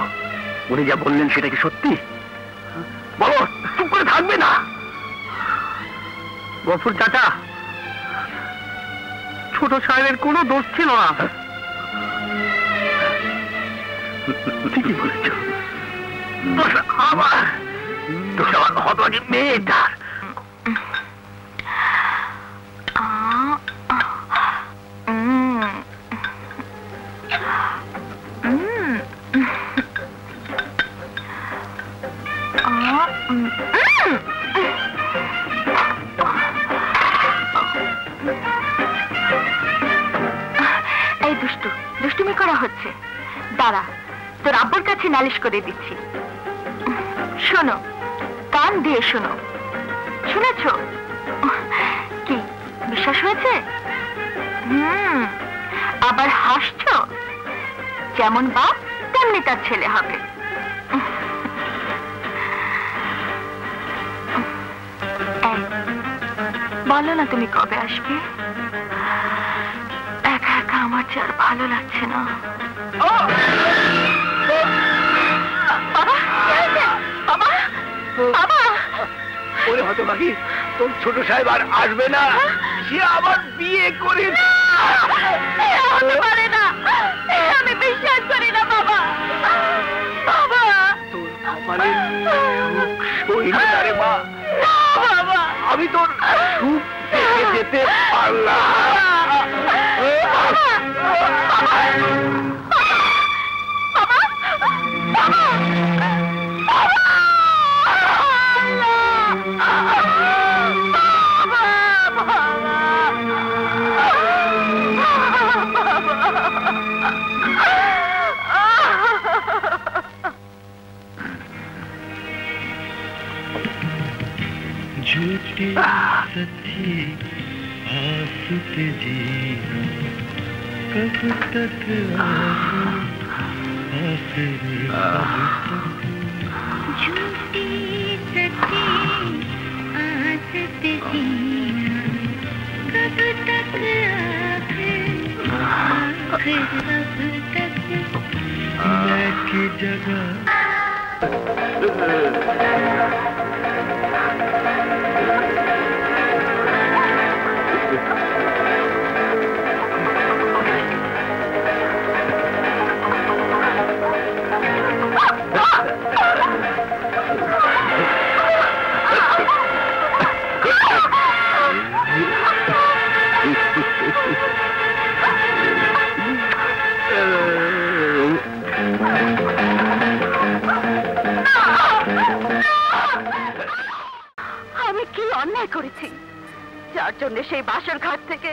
S3: উনি যা বললেন সেটা কি সত্যি? বলো, চুপ করে থাকবে না। গফুর চাচা, ছোট সাহেবের কোনো দোষ ছিল না। ঠিকই বলেছ। আমার হতভাগী মেয়েটার।
S5: এই দুষ্টু, দুষ্টুমি করা হচ্ছে। দাঁড়া, তোর আব্বুর কাছে নালিশ করে দিচ্ছি। শোনো, কান দিয়ে শোনো। শুনেছ? কি বিশ্বাস হয়েছে? আবার হাসছো? যেমন বাপ তেমনি তার ছেলে হবে। বলো না তুমি কবে আসবে? একা একা আমার যে আর ভালো লাগছে না। বাবা, বাবা,
S3: ওরে হতভাগী, তোর ছোট সাহেব আর আসবে না। সে আবার বিয়ে করে।
S5: হতে পারে না, আমি বিশ্বাস করি না বাবা। বাবা,
S3: তোর কপালের সুখ সইল না রে মা।
S5: বাবা,
S3: আমি তোর সুখ দেখে যেতে পারলাম।
S8: झूठी सच्ची आस पे जीना कब तक आखिर
S7: झूठी सच्ची आस पे जीना कब तक आखिर कब तक
S8: मैं की जगह
S5: যার জন্য সেই বাসর ঘাট থেকে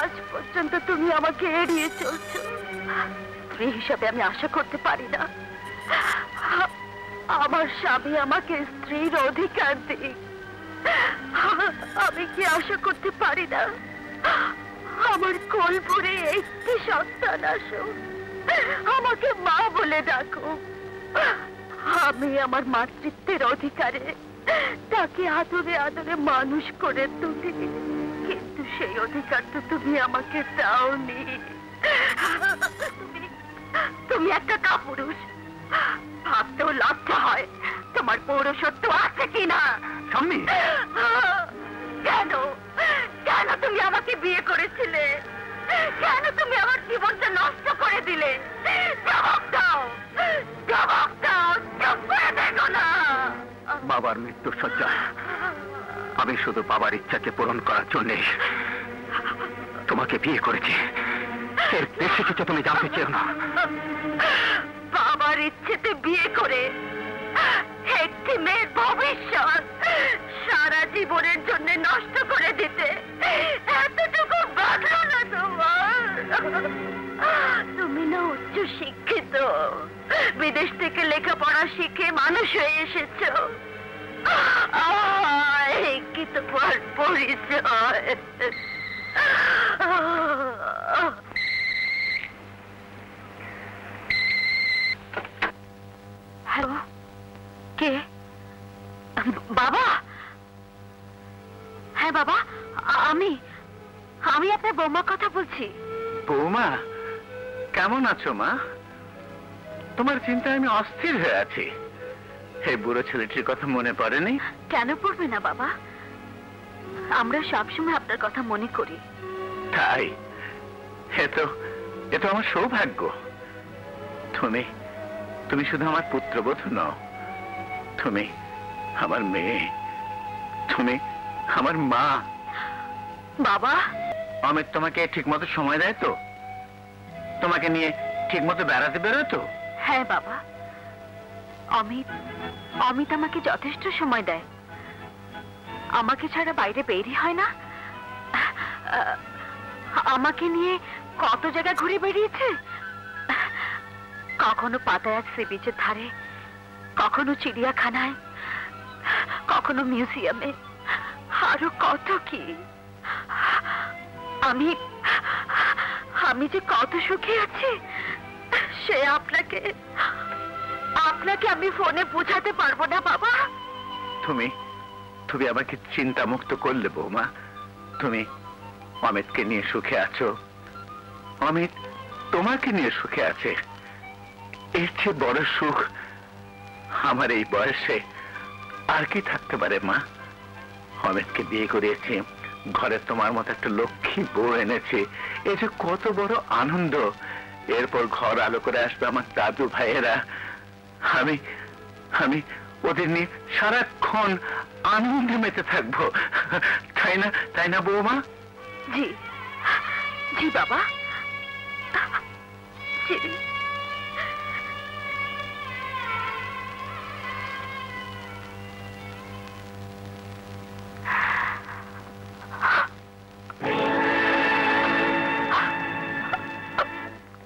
S5: আজ পর্যন্ত তুমি আমাকে এড়িয়ে চলছো। স্ত্রী হিসাবে আমি আশা করতে পারি না আমার স্বামী আমাকে স্ত্রীর অধিকার দিক। আমি কি আশা করতে পারি না আমার কোল ভরে একটি সন্তান আসুক, আমাকে মা বলে ডাকো। আমি আমার মাতৃত্বের অধিকারে তাকে আদরে আদরে মানুষ করে তুলি, কিন্তু সেই অধিকার তো তুমি আমাকে দাওনি। তুমি একটা কাপুরুষ, ভাবতেও লজ্জা হয় তোমার পৌরুষত্ব আছে কিনা।
S4: স্বামী,
S5: কেন কেন তুমি আমাকে বিয়ে করেছিলে? কেন তুমি আমার জীবনটা নষ্ট করে দিলে? জবাব দাও, জবাব দাও, চুপ করে দেখো না।
S4: বাবার মৃত্যু সজ্জা আমি শুধু বাবার ইচ্ছাকে পূরণ করার জন্য তোমাকে বিয়ে করেছি। এর বেশি কিছু তুমি জানতে চেও না।
S5: বাবার ইচ্ছেতে বিয়ে করে একটি মেয়ের ভবিষ্যৎ সারা জীবনের জন্য নষ্ট করে দিতে এতটুকু বাধলো না তোমার? তুমি না উচ্চ শিক্ষিত, বিদেশ থেকে লেখাপড়া শিখে মানুষ হয়ে এসেছো। কি তোমার পরিচয়? হ্যালো, কে? বাবা? হ্যাঁ বাবা, আমি আপনার বৌমার কথা বলছি।
S4: বৌমা, কেমন আছো মা? তোমার চিন্তায় আমি অস্থির হয়ে আছি। এই বুড়ো ছেলেটির কথা মনে পড়েনি?
S5: কেন পড়বে না বাবা, আমরা সবসময় আপনার কথা মনে করি।
S4: তাই? এ তো আমার সৌভাগ্য। তুমি শুধু আমার পুত্রবধূ নও, তুমি আমার মেয়ে, তুমি আমার মা।
S5: বাবা,
S4: অমিত তোমাকে ঠিক মতো সময় দেয় তো? তোমাকে নিয়ে ঠিক মতো বেড়াতে বেরোয় তো?
S5: হ্যাঁ বাবা, অমিত আমাকে যথেষ্ট সময় দেয়। আমাকে ছাড়া বাইরে বেরই হয় না। আমাকে নিয়ে কত জায়গা ঘুরে বেরিয়েছে। কখনো পাতায়াত সি বিচের ধারে, কখনো চিড়িয়াখানায়, কখনো মিউজিয়ামে, আরো কত কি। আমি যে কত সুখে আছি সে আপনাকে আমি ফোনে বোঝাতে পারবো না বাবা।
S4: তুমি আমাকে চিন্তা মুক্ত করলে বৌমা। তুমি অমিতকে নিয়ে সুখে আছো, অমিত তোমাকে নিয়ে সুখে আছে। এর চেয়ে বড় সুখ আমার এই বয়সে আর কি থাকতে পারে মা? অমিতকে বিয়ে করিয়েছি, ঘরে তোমার মতো একটা লক্ষ্মী বউ এনেছি, এই যে কত বড় আনন্দ। এরপর ঘর আলো করে আসবে আমার দাদু ভাইয়েরা। আমি ওদের নিয়ে সারাক্ষণ আনন্দে মেতে থাকবো, তাই না বৌমা?
S5: জি জি বাবা, জি।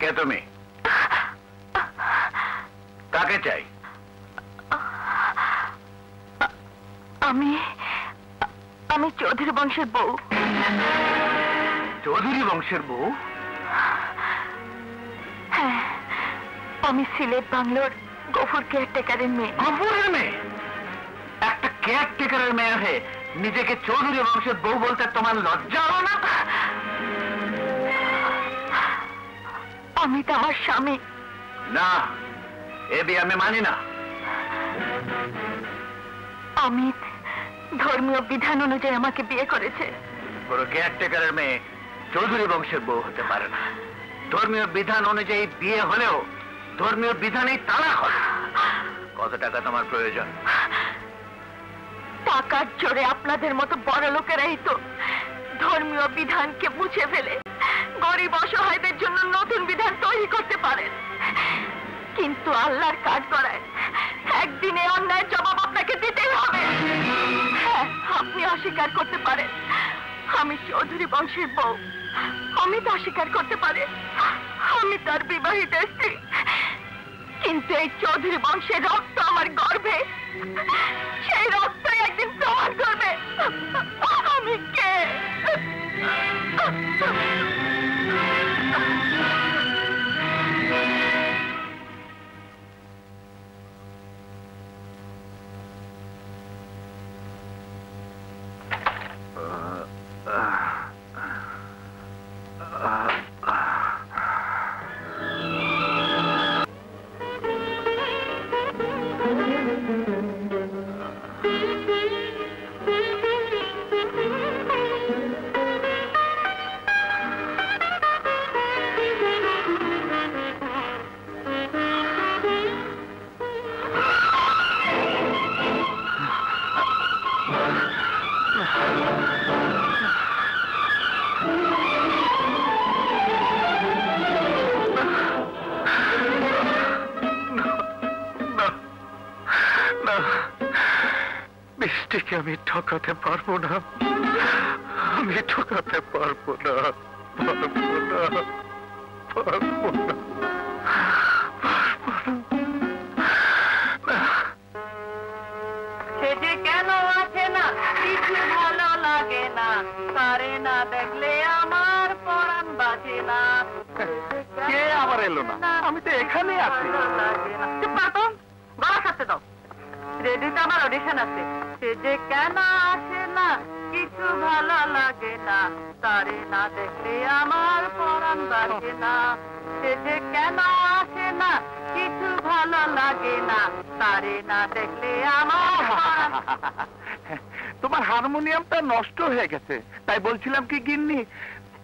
S4: কে তুমি? কাকে চাই?
S5: আমি চৌধুরী বংশের বউ।
S4: চৌধুরী বংশের বউ?
S5: হ্যাঁ, আমি সিলেট বাংলোর গফুর কেয়ারটেকারের মেয়ে।
S4: গফুরের মেয়ে? একটা কেয়ারটেকারের মেয়ে হয়ে নিজেকে চৌধুরী বংশের বউ বলতে তোমার লজ্জা হলো না?
S5: আমি তো আমার স্বামী।
S4: না, এ বিয়ে আমি মানি না।
S5: অমিত ধর্মীয় বিধান অনুযায়ী আমাকে বিয়ে করেছে।
S4: পুরো কেয়ারটেকারের মেয়ে চৌধুরী বংশের বউ হতে পারে না। ধর্মীয় বিধান অনুযায়ী বিয়ে হলেও ধর্মীয় বিধানেই তালাক হয়। কত টাকা তোমার প্রয়োজন?
S5: টাকার জোরে আপনাদের মতো বড় লোকেরাই তো ধর্মীয় বিধানকে মুছে ফেলে গরিব অসহায়দের জন্য নতুন বিধান তৈরি করতে পারেন। কিন্তু আল্লাহর কাজ করায় একদিনে অন্যায়ের জবাব আপনাকে দিতেই হবে। হ্যাঁ, আপনি অস্বীকার করতে পারেন আমি চৌধুরী বংশের বউ, অমিত অস্বীকার করতে পারে আমি তার বিবাহিত স্ত্রী, কিন্তু এই চৌধুরী বংশের রক্ত আমার গর্ভে, সেই রক্তই একদিন প্রমাণ করবে আমি কে।
S2: বৃষ্টিকে আমি ঠকাতে পারবো না, আমি ঠকাতে পারবো না, পারবো না, পারবো না।
S5: সে যে কেন আছে না কিছু ভালো লাগে না, তারে না দেখলে আমার পরাণ বাজে না।
S3: কে আবার এলো না? আমি তো এখানেই আছি।
S5: চুপ কর তো, গলা কাটতে দাও। রেডিওতে আমার অডিশন আছে। সে যে কেন আসে না কিছু ভালো লাগে না, তারে না দেখলে আমার পরাণ বাজে না। সে যে কেন আসে না কিছু ভালো লাগে না, তারে না দেখলে আমার পরাণ।
S3: তোমার হারমোনিয়ামটা নষ্ট হয়ে গেছে, তাই বলছিলাম কি গিন্নি,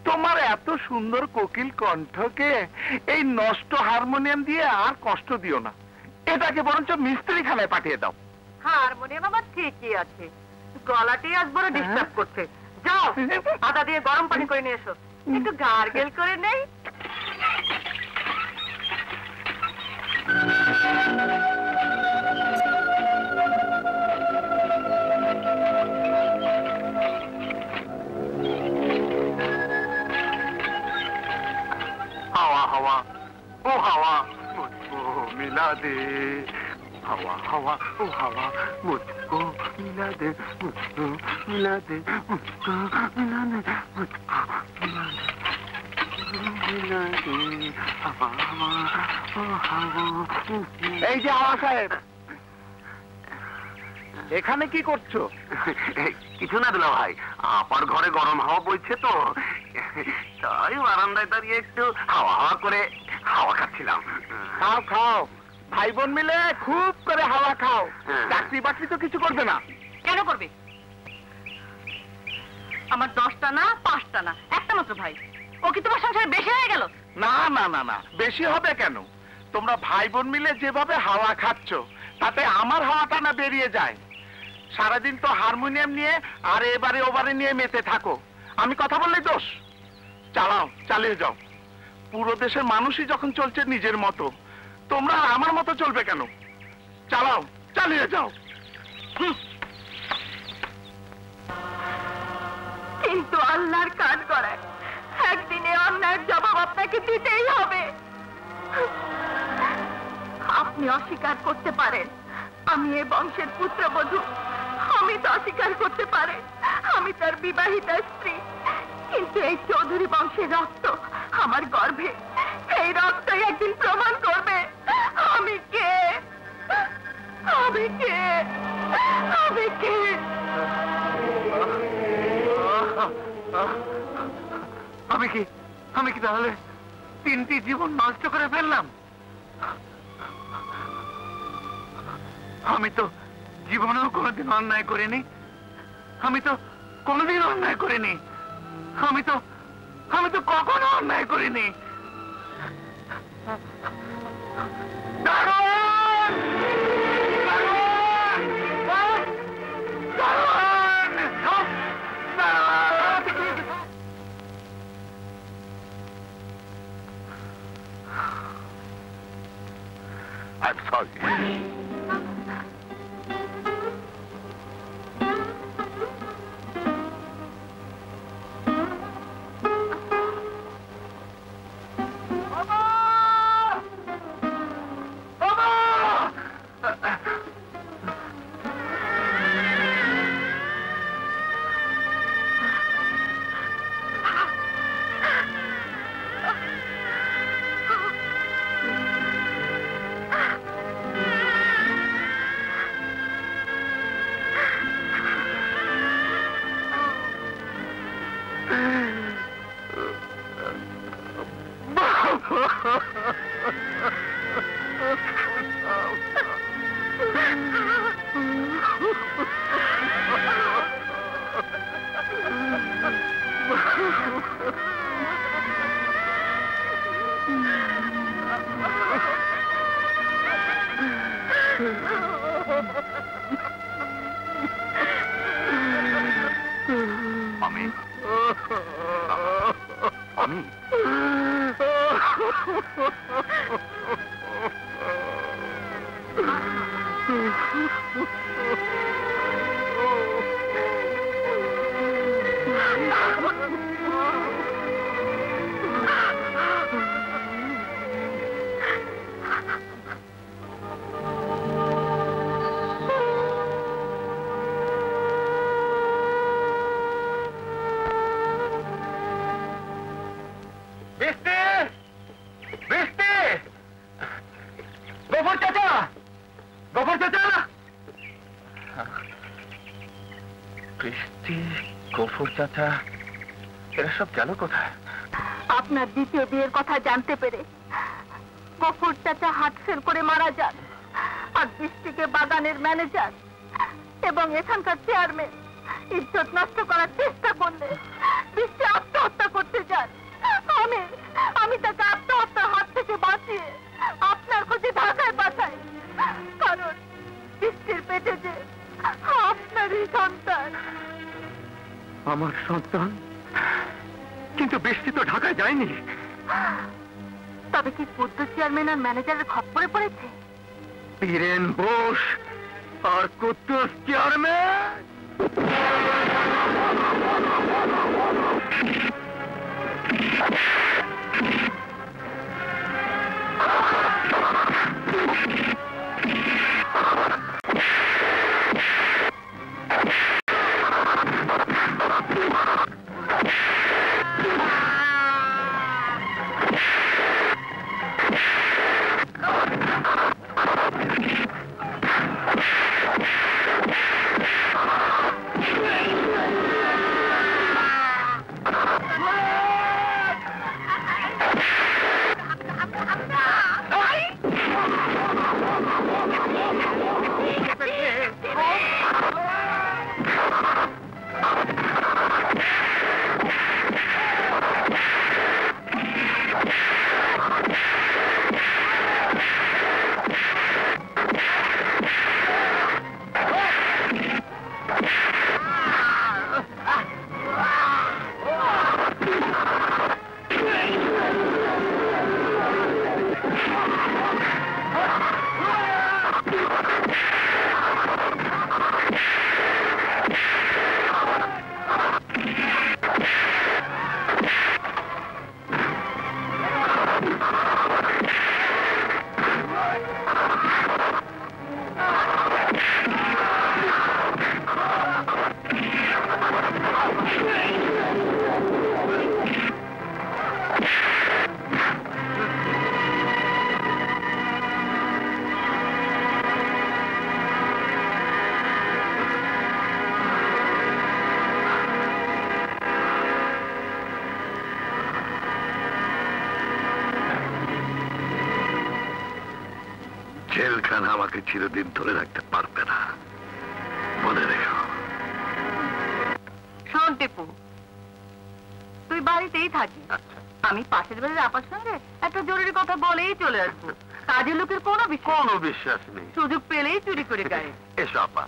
S3: তোমার এত সুন্দর কোকিল কণ্ঠকে এই নষ্ট হারমোনিয়াম দিয়ে আর কষ্ট দিও না, এটাকে বরঞ্চ মিস্ত্রিখানায় পাঠিয়ে দাও।
S5: হারমোনিয়াম আমার ঠিকই আছে, গলাটি আজ বড় ডিস্টার্ব করছে। যাও আদা দিয়ে গরম পানি করে নিয়ে এসো, একটু গার্গেল করে নেই।
S2: হাওয়া হাওয়া ও হাওয়া মুঝকো মিলা দে, হাওয়া হাওয়া ও হাওয়া মুঝকো মিলা দে, মুঝকো মিলা দে, মুঝকো মিলা দে, মুঝকো মিলা দে, মিলা দে, হাওয়া হাওয়া ও হাওয়া।
S3: এই যে হাওয়া সাহেব, এখানে কি করছো?
S2: কিছু না দিলা ভাই, আপার ঘরে গরম হাওয়া বইছে তো, তাই বারান্দায় দাঁড়িয়ে একটু হাওয়া হাওয়া করে হাওয়া খাচ্ছিলাম।
S3: খাও খাও, ভাই বোন মিলে খুব করে হাওয়া খাও। চাকরি বাকরি তো কিছু করবে না।
S5: কেন করবে? আমার 10টা না 5টা না, একটা মাত্র ভাই। ও কি তোমার সংসারে বেশি হয়ে গেল?
S3: না না না না, বেশি হবে কেন? তোমরা ভাই বোন মিলে যেভাবে হাওয়া খাচ্ছ, তাতে আমার হাওয়াটা না বেরিয়ে যায়। সারাদিন তো হারমোনিয়াম নিয়ে আর এবারে ওবারে নিয়ে মেতে থাকো, আমি কথা বললেই দোষ। চালাও, চালিয়ে যাও। পুরো দেশের মানুষই যখন চলছে নিজের মতো, তোমরা আমার মতো চলবে কেন? চালাও, চালিয়ে যাও।
S5: কিন্তু আল্লাহর কাজ করায় একদিনে অন্যায়ের জবাব আপনাকে দিতেই হবে। আপনি অস্বীকার করতে পারেন আমি এই বংশের পুত্রবধূ, আমি তো অস্বীকার করতে পারে আমি তার বিবাহিতা স্ত্রী, কিন্তু এই চৌধুরী বংশের রক্ত আমার গর্ভে, এই রক্তই একদিন প্রমাণ করবে আমি কে, আমি কে, আমি কে।
S2: আমি কি তাহলে 3টি জীবন নষ্ট করে ফেললাম? আমি তো জীবনেও কোনোদিন অন্যায় করিনি, আমি তো কোনোদিন অন্যায় করিনি, আমি তো কখনো অন্যায় করিনি। দারোয়ান! দারোয়ান! দারোয়ান! দারোয়ান! I'm sorry. আমি আমি
S4: গফুর চাচা এরা সব গেল কোথায়?
S5: আপনার দ্বিতীয় বিয়ের কথা জানতে পেরে গফুর চাচা হার্ট ফেল করে মারা যান। আর বৃষ্টিকে বাগানের ম্যানেজার এবং এখানকার চেয়ারম্যান ইজ্জত নষ্ট করার চেষ্টা করলে বৃষ্টি আত্মহত্যা করতে যান। আমি তাকে আত্মহত্যার হাত থেকে বাঁচিয়ে আপনার খোঁজে ঢাকায় পাঠাই, কারণ বৃষ্টির পেটে যে আপনারই সন্তান।
S4: আমার সন্তান? কিন্তু বৃষ্টি তো ঢাকায় যায়নি।
S5: তবে কি পদ্ম চেয়ারম্যান আর ম্যানেজারের খপ্পরে পড়েছে?
S4: বীরেন বোস আর কুদ্দুস চেয়ারম্যান? জেলখানা আমাকে চিরদিন ধরে রাখতে পারবে না, মনে রেখো।
S5: শোন টিপু, তুই বাড়িতেই থাকিস, আমি পাশের বাড়ির আপার সঙ্গে একটা জরুরি কথা বলেই চলে আসবো। কাজের লোকের কোনো
S4: বিশ্বাস নেই,
S5: সুযোগ পেলেই চুরি করে গায়ে।
S4: এসো আপা।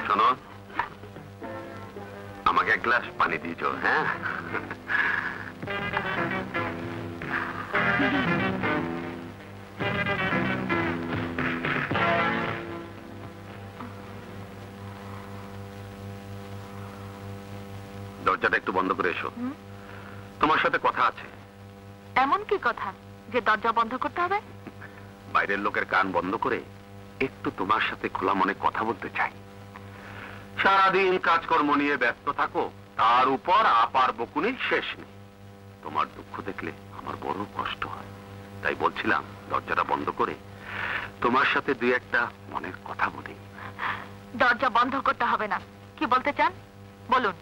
S4: শোনো, আমাকে এক গ্লাস পানি দিয়েছ, হ্যাঁ? দরজাটা একটু বন্ধ করে এসো, তোমার সাথে কথা আছে।
S5: এমন কি কথা যে দরজা বন্ধ করতে হবে?
S3: বাইরের লোকের কান বন্ধ করে একটু তোমার সাথে খোলা মনে কথা বলতে চাই। সারাদিন কাজকর্ম নিয়ে ব্যস্ত থাকো, তার উপর আপার বকুনির শেষ নেই। তোমার দুঃখ দেখলে আমার বড় কষ্ট হয়, তাই বলছিলাম দরজাটা বন্ধ করে তোমার সাথে দুই একটা মনের কথা বলি।
S5: দরজা বন্ধ করতে হবে না। কি বলতে চান বলুন।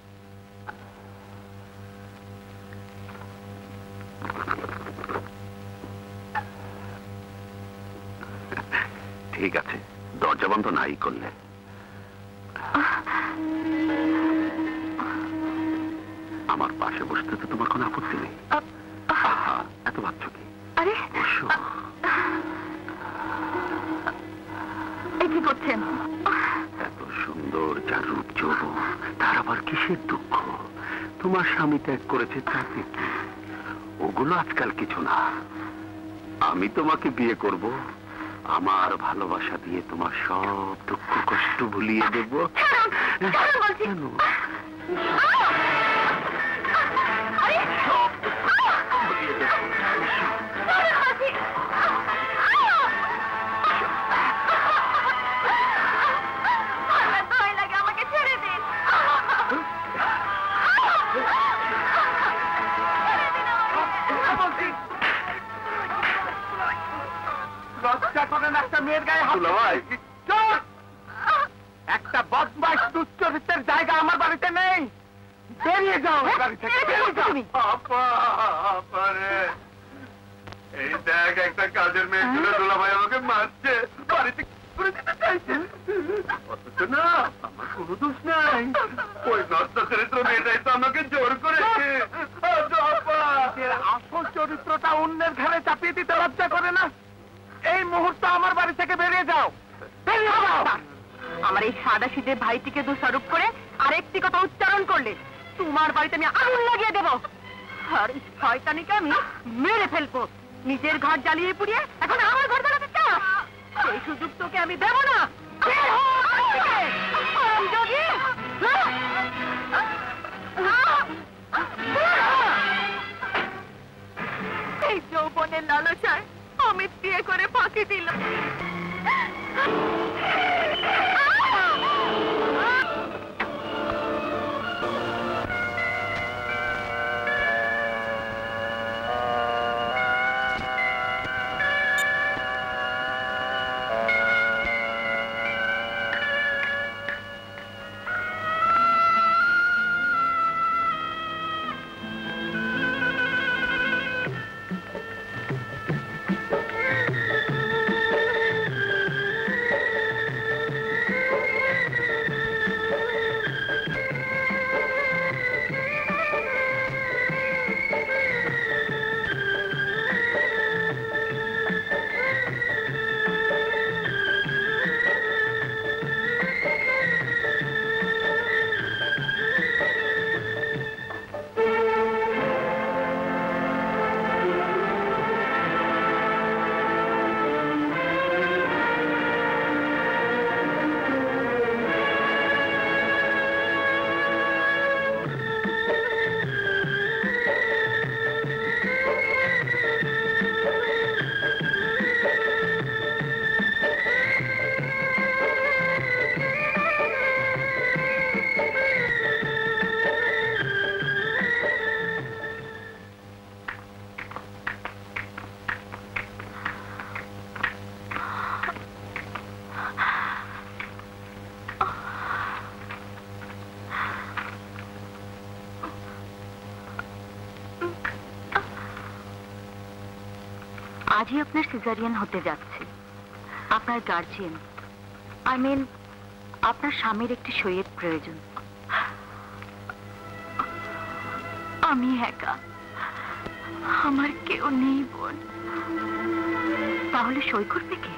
S3: ঠিক আছে, দরজা বন্ধ নাই করলে। আমার পাশে বসতে তো তোমার কোনো আপত্তি নেই? এত ভাবছ কি?
S5: আরে কি করছেন?
S3: এত সুন্দর যার রূপ যৌবন, তার আবার কিসের দুঃখ? তোমার স্বামী ত্যাগ করেছে, তাতে কি? ওগুলো আজকাল কিছু না। আমি তোমাকে বিয়ে করব, আমার ভালোবাসা দিয়ে তোমার সব দুঃখ কষ্ট ভুলিয়ে দেব। কেন? সব দুঃখ কষ্ট ভুলিয়ে দেব।
S5: আমাকে ছেড়ে দিন।
S3: একটা মেয়ের গায়ে একটা বদমাইশ দুশ্চরিত্রের জায়গা আমার বাড়িতে নেই। বেরিয়ে যাও বাড়ি থেকে। এই দেখ, একটা কাজের মেয়ে ছিল, দুলাভাই আমাকে মারছে, বাড়িতে করে দিতে চাইছে। অথচ না, আমার কোনো দোষ নাই। ওই নষ্ট চরিত্র মেয়েটাই তো আমাকে জোর করেছে। আসল চরিত্রটা অন্যের ঘরে চাপিয়ে দিতে লজ্জা করে না? এই মুহূর্তে আমার বাড়ি থেকে বেরিয়ে যাও, বেরিয়ে যাও।
S5: আমার এই সাদা শীতে ভাইটিকে দোষারোপ করে আরেকটি কথা উচ্চারণ করলে তোমার বাড়িতে আমি আগুন লাগিয়ে দেব। আর এই শয়তানিকে আমি মেরে ফেলবো। নিজের ঘর জ্বালিয়ে পুড়িয়ে এখন আমার ঘর জ্বালাতে চাস? সেই সুযোগ তোকে আমি দেব না। এই যৌবনের লালসায় আমি বিয়ে করে ফাঁকি দিলাম। আজই আপনার সিজারিয়ান হতে যাচ্ছে। আপনার গার্জিয়ান, আই মিন আপনার স্বামীর একটি সইয়ের প্রয়োজন। আমি একা, আমার কেউ নেই বোন। তাহলে সই করবে কে?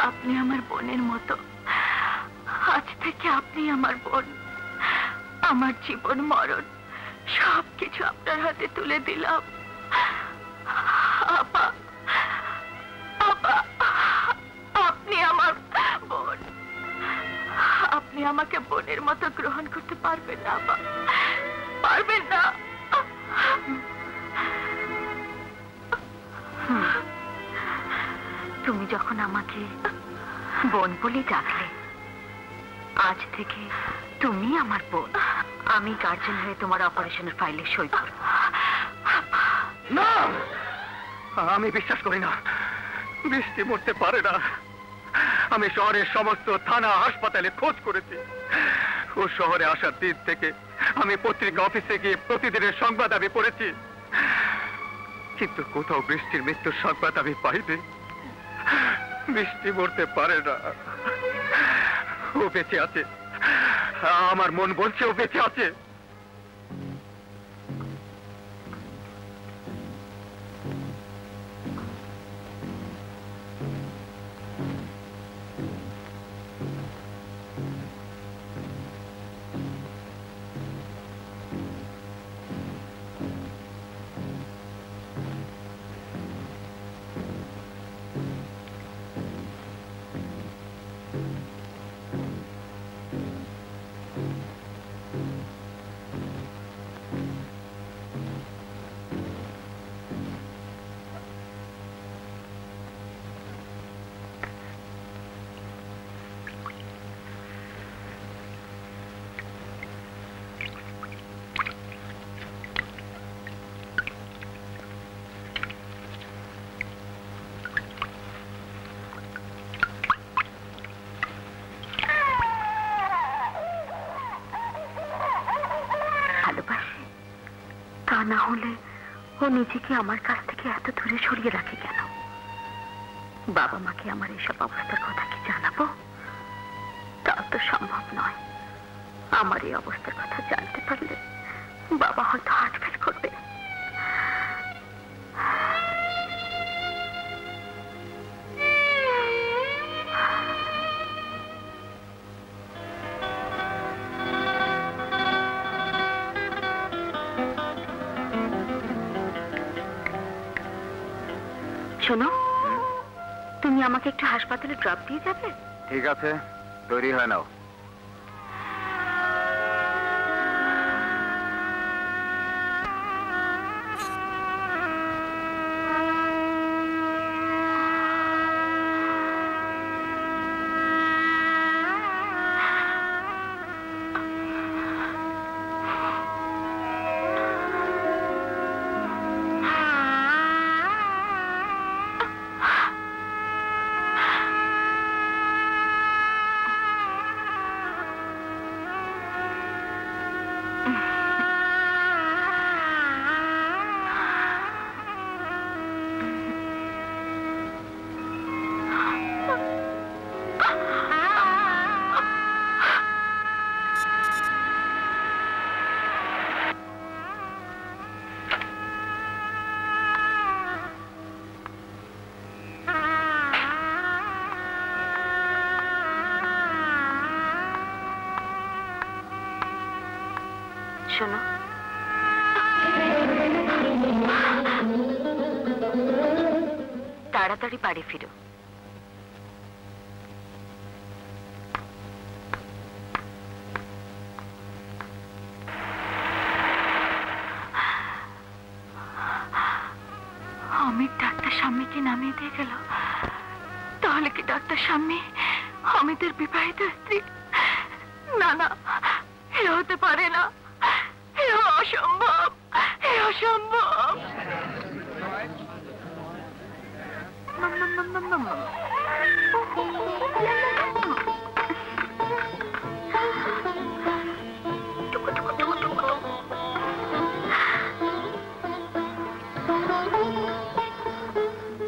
S5: আপনি আমার বোনের মতো। আজ থেকে আপনি আমার বোন। আমার জীবন মরণ সবকিছু আপনার হাতে তুলে দিলাম। আপা, আপা, আপনি আমার বোন। আপনি আমাকে বোনের মতো গ্রহণ করতে পারবেন না? পারবেন না? তুমি যখন আমাকে বোন বলে ডাকলে, আজ থেকে তুমি আমার বোন। আমি গার্জেন হয়ে তোমার অপারেশনের ফাইলে সই করব।
S4: না, আমি বিশ্বাস করি না। বৃষ্টি মরতে পারে না। আমি শহরের সমস্ত থানা হাসপাতালে খোঁজ করেছি। ও শহরে আসার দিন থেকে আমি পত্রিকা অফিসে গিয়ে প্রতিদিনের সংবাদ আমি পড়েছি, কিন্তু কোথাও বৃষ্টির মৃত্যুর সংবাদ আমি পাইনি। বৃষ্টি মরতে পারে না। ও বেঁচে আছে। আমার মন বলছে ও বেঁচে আছে।
S5: না হলে ও নিজেকে আমার কাছ থেকে এত দূরে সরিয়ে রাখে কেন? বাবা মাকে আমার এসব অবস্থার কথা কি জানাবো? তা তো সম্ভব নয়। আমার এই অবস্থার কথা জানতে পারলে বাবা হয়তো হার্ট ফেল করবে। শোনো, তুমি আমাকে একটু হাসপাতালে ড্রপ দিয়ে যাবে?
S4: ঠিক আছে, তৈরি হয় নাও।
S5: শোনো, তাড়াতাড়ি বাড়ি ফিরো। অমিত ডাক্তার স্বামীকে নামিয়ে দিয়ে গেল। তাহলে কি ডাক্তার স্বামী অমিতের বিবাহিত স্ত্রী? না না, এ হতে পারে না। অসম্ভব, অসম্ভব।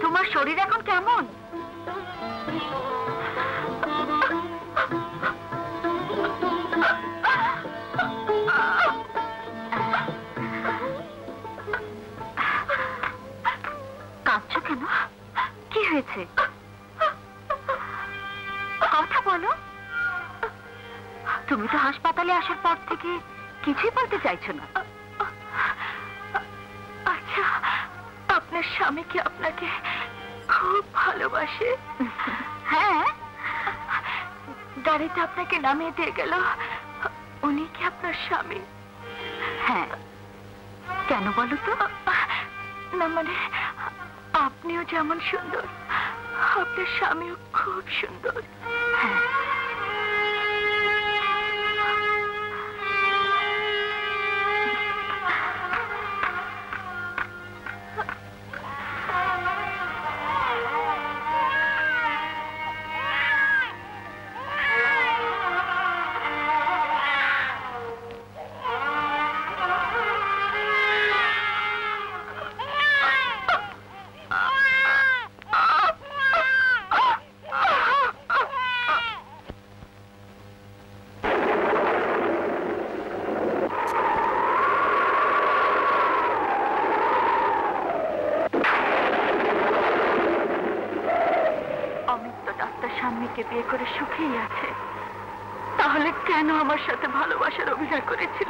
S5: তোমার শরীর এখন কেমন? কাঁদছো কেন? কি হয়েছে? কথা বলো। তুমি তো হাসপাতালে আসার পর থেকে কিছুই বলতে চাইছো না। আচ্ছা, আপনার স্বামী কি আপনাকে খুব ভালোবাসে? হ্যাঁ, গাড়িতে আপনাকে নামিয়ে দিয়ে গেল উনি কি আপনার স্বামী? হ্যাঁ। কেন বলো তো? না মানে আপনিও যেমন সুন্দর আপনার স্বামীও খুব সুন্দর। হ্যাঁ। বিয়ে করে সুখেই আছে, তাহলে কেন আমার সাথে ভালোবাসার অভিনয় করেছিল?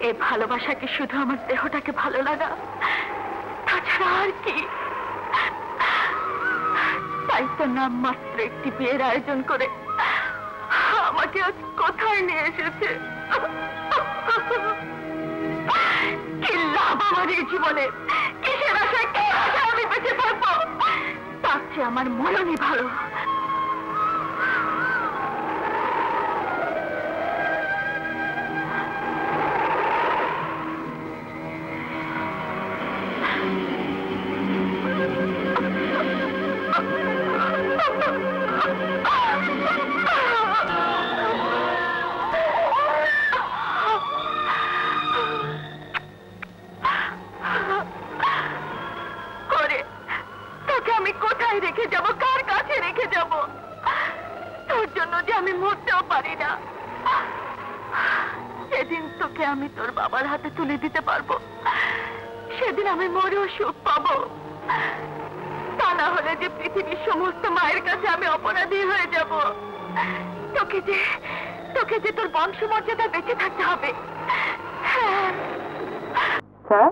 S5: এই ভালোবাসা কি শুধু আমার দেহটাকে ভালো লাগা, তাছাড়া আর কি? তাই তো নাম মাত্র একটি বিয়ের আয়োজন করে আমাকে আজ কোথায় নিয়ে এসেছে। কি লাভ আমার এই জীবনে? কিসের আশায় কে আশায় আমি বেঁচে থাকবো? তার চেয়ে আমার মরণই ভালো। আমি তোর বাবার হাতে তুলে দিতে পারবো, সেদিন আমি মরেও সুখ পাবো। তা না হলে যে পৃথিবীর সমস্ত মায়ের কাছে আমি অপরাধী হয়ে যাব। তোকে যে তোর বংশমর্যাদা বেঁচে থাকতে হবে। স্যার,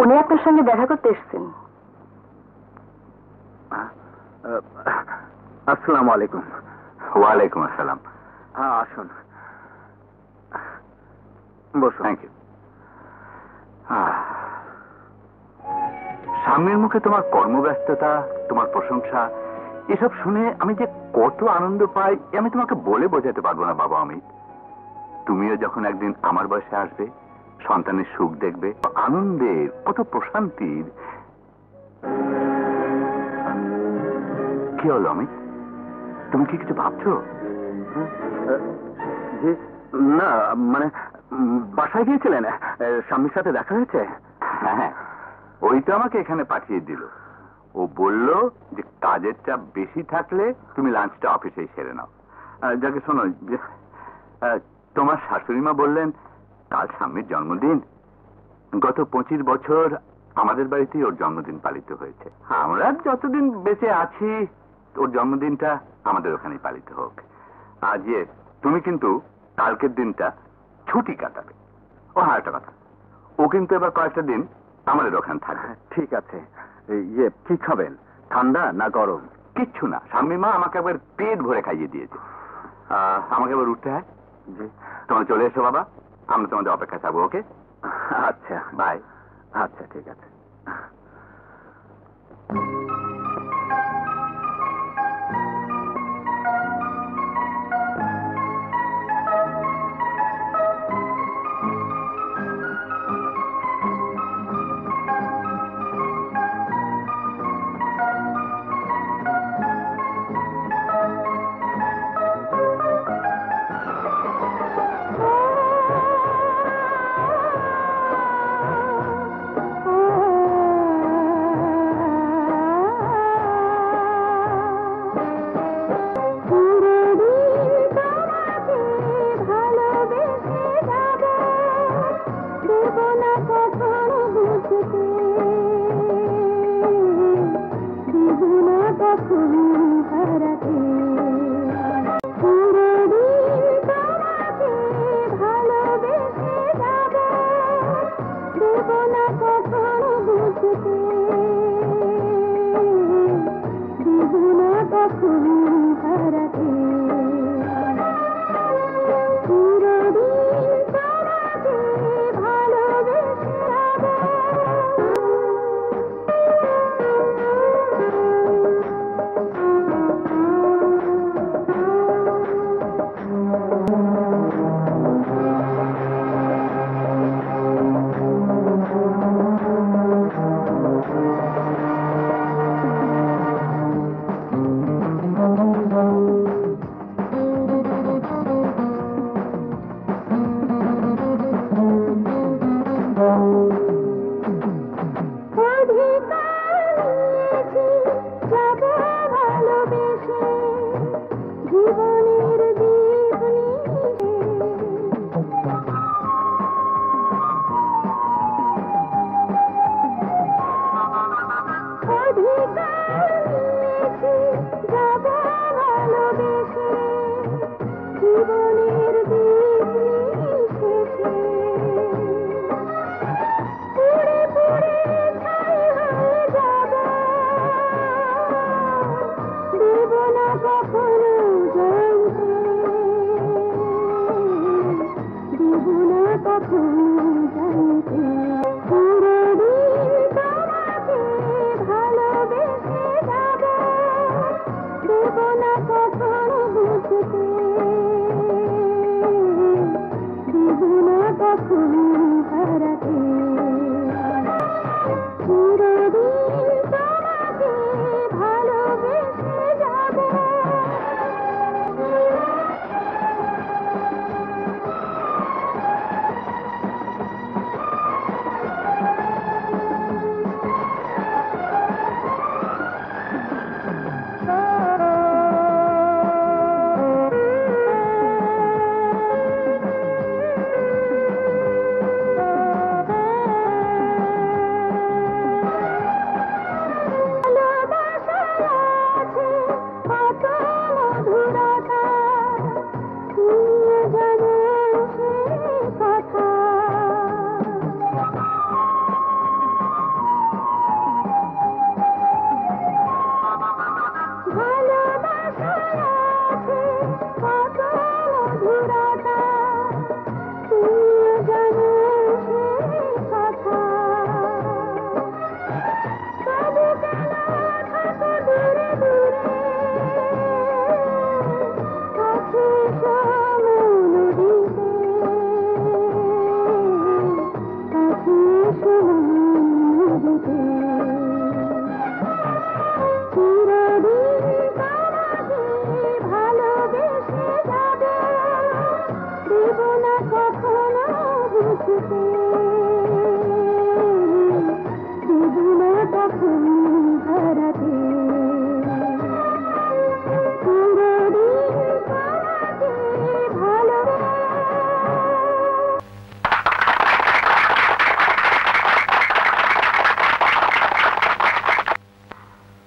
S5: উনি আপনার সঙ্গে দেখা করতে এসেছেন।
S4: আসসালামু আলাইকুম। ওয়ালাইকুম আসসালাম। হ্যাঁ, আসুন, বসুন। Thank you. সামনের মুখে তোমার কর্মব্যস্ততা, তোমার প্রশংসা, এসব শুনে আমি যে কত আনন্দ পাই আমি তোমাকে বলে বোঝাতে পারবো না বাবা অমিত। তুমিও যখন একদিন আমার বয়সে আসবে, সন্তানের সুখ দেখবে, আনন্দের, কত প্রশান্তির। কি হলো অমিত, তুমি কি কিছু ভাবছো? না, মানে বাসায় গিয়েছিলেন, স্বামীর সাথে দেখা হয়েছে? হ্যাঁ, ওই তো আমাকে এখানে পাঠিয়ে দিল। ও বলল যে কাজের চাপ বেশি থাকলে তুমি লাঞ্চটা অফিসেই সেরে নাও। যাকে শোনো, তোমার শাশুড়ি মা বললেন কাল স্বামীর জন্মদিন। গত 25 বছর আমাদের বাড়িতেই ওর জন্মদিন পালিত হয়েছে। আমরা যতদিন বেঁচে আছি ওর জন্মদিনটা আমাদের ওখানেই পালিত হোক। আজ তুমি কিন্তু কালকের দিনটা ছুটি কাটাবে। ও হ্যাঁ, একটা কথা, ও কিন্তু এবার কয়েকটা দিন আমাদের ওখানে থাকবে। ঠিক আছে। কি খাবেন, ঠান্ডা না গরম? কিচ্ছু না, স্বামী মা আমাকে একবার পেট ভরে খাইয়ে দিয়েছে। আমাকে এবার উঠতে হয়। জি, তোমরা চলে এসো বাবা, আমরা তোমাদের অপেক্ষায় থাকবো। ওকে, আচ্ছা, বাই। আচ্ছা, ঠিক আছে।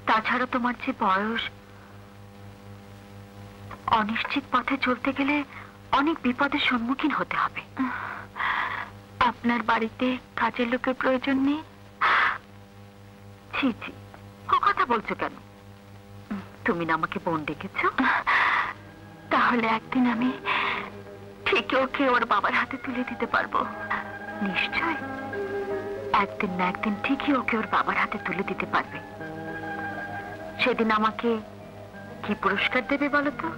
S5: তাছাড়া তোমার যে বয়স, অনিশ্চিত পথে চলতে গেলে অনেক বিপদের সম্মুখীন হতে হবে। আপনার বাড়িতে কাজের লোকের প্রয়োজন নেই? ছি ছি, ও কথা বলছো কেন? তুমি না আমাকে বোন ডেকেছ? তাহলে একদিন আমি ঠিক ওকে ওর বাবার হাতে তুলে দিতে পারবো। নিশ্চয় একদিন না একদিন ঠিকই ওকে ওর বাবার হাতে তুলে দিতে পারবে। সেদিন আমাকে কি পুরস্কার দেবে বলো তো?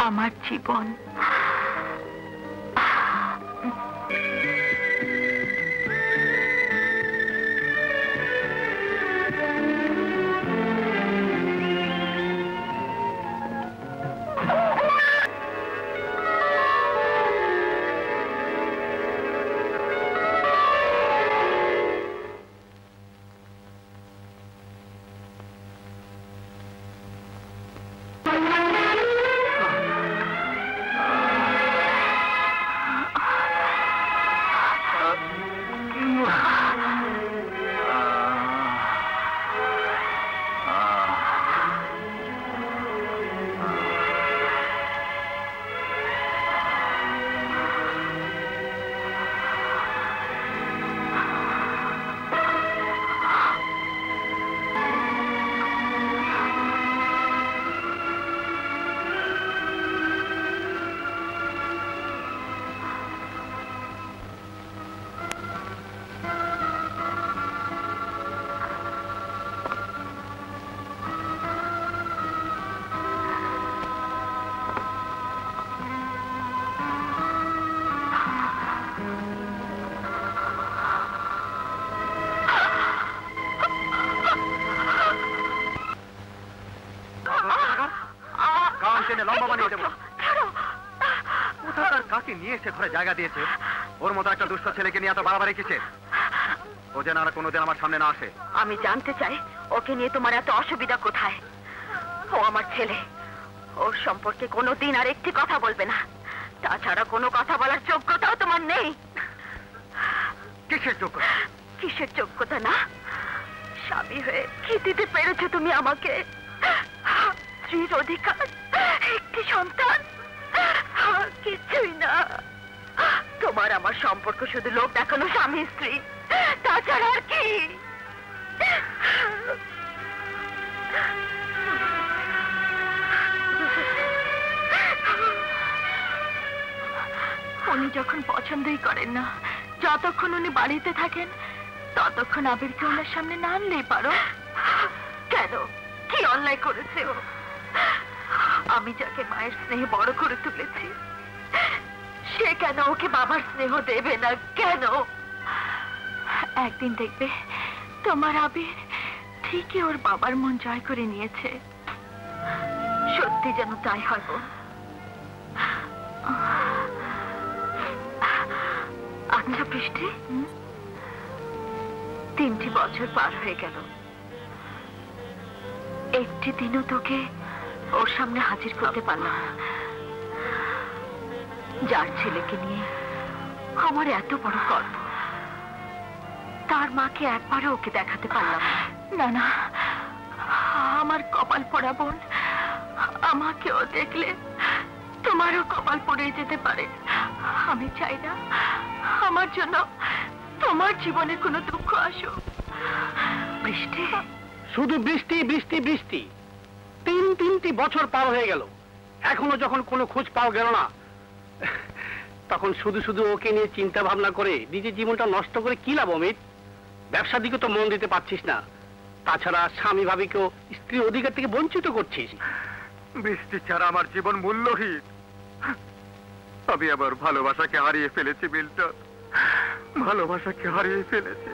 S5: আমার জীবন।
S3: নিয়ে এসে ঘরে জায়গা দিয়েছে, ওর মতো একটা দুষ্ট ছেলেকে নিয়ে এত বাড়াবাড়ি কিসের? ও যেন আর কোনোদিন আমার সামনে না আসে।
S5: আমি জানতে চাই ও ওকে নিয়ে তোমার এত অসুবিধা কোথায়? ও আমার ছেলে, ওর সম্পর্কে কোনোদিন আর একটি কথা বলবে না। তাছাড়া কোনো কথা বলার যোগ্যতাও তোমার নেই।
S2: কিসের যোগ্যতা?
S5: কিসের যোগ্যতা না? স্বামী হয়ে কি দিতে পেরেছো তুমি আমাকে? স্ত্রীর অধিকার, একটি সন্তান, কিছুই না। তোমার আমার সম্পর্ক শুধু লোক দেখানো স্বামী স্ত্রী, তাছাড়া আর কি? উনি যখন পছন্দই করেন না, যতক্ষণ উনি বাড়িতে থাকেন ততক্ষণ আবিরকে ওনার সামনে না আনলেই পারো। কেন? কি অন্যায় করেছে ও? আমি যাকে মায়ের স্নেহে বড় করে তুলেছি, সে কেন ওকে বাবার স্নেহ দেবে না? কেন? একদিন দেখবে তোমার আবির ঠিকই ওর বাবার মন জয় করে নিয়েছে। সত্যি যেন তাই হয় বোন। আচ্ছা বৃষ্টি, 3টি বছর পার হয়ে গেল, একটি দিনও তোকে ওর সামনে হাজির করতে পারলাম না। যার ছেলেকে নিয়ে আমার এত বড় গর্ব, তার মাকে একবারও ওকে দেখাতে পারলাম না। না, আমার কপাল পোড়া বোন। আমাকেও দেখলে তোমারও কপাল পড়ে যেতে পারে। আমি চাই না আমার জন্য তোমার জীবনে কোনো দুঃখ আসুক। বৃষ্টি,
S3: শুধু বৃষ্টি বৃষ্টি বৃষ্টি। 3টি বছর পার হয়ে গেল, এখনো যখন কোনো খোঁজ পাওয়া গেল না, তখন শুধু শুধু ওকে নিয়ে চিন্তা ভাবনা করে নিজের জীবনটা নষ্ট করে কি লাভ অমিত? ব্যবসার দিকে তো মন দিতে পারছিস না, তাছাড়া স্বামী ভাবিকেও স্ত্রী অধিকার থেকে বঞ্চিত করছিস।
S2: বৃষ্টি ছাড়া আমার জীবন মূল্যহীন। আমি আবার ভালোবাসাকে হারিয়ে ফেলেছি মিল্টন, ভালোবাসাকে হারিয়ে ফেলেছি।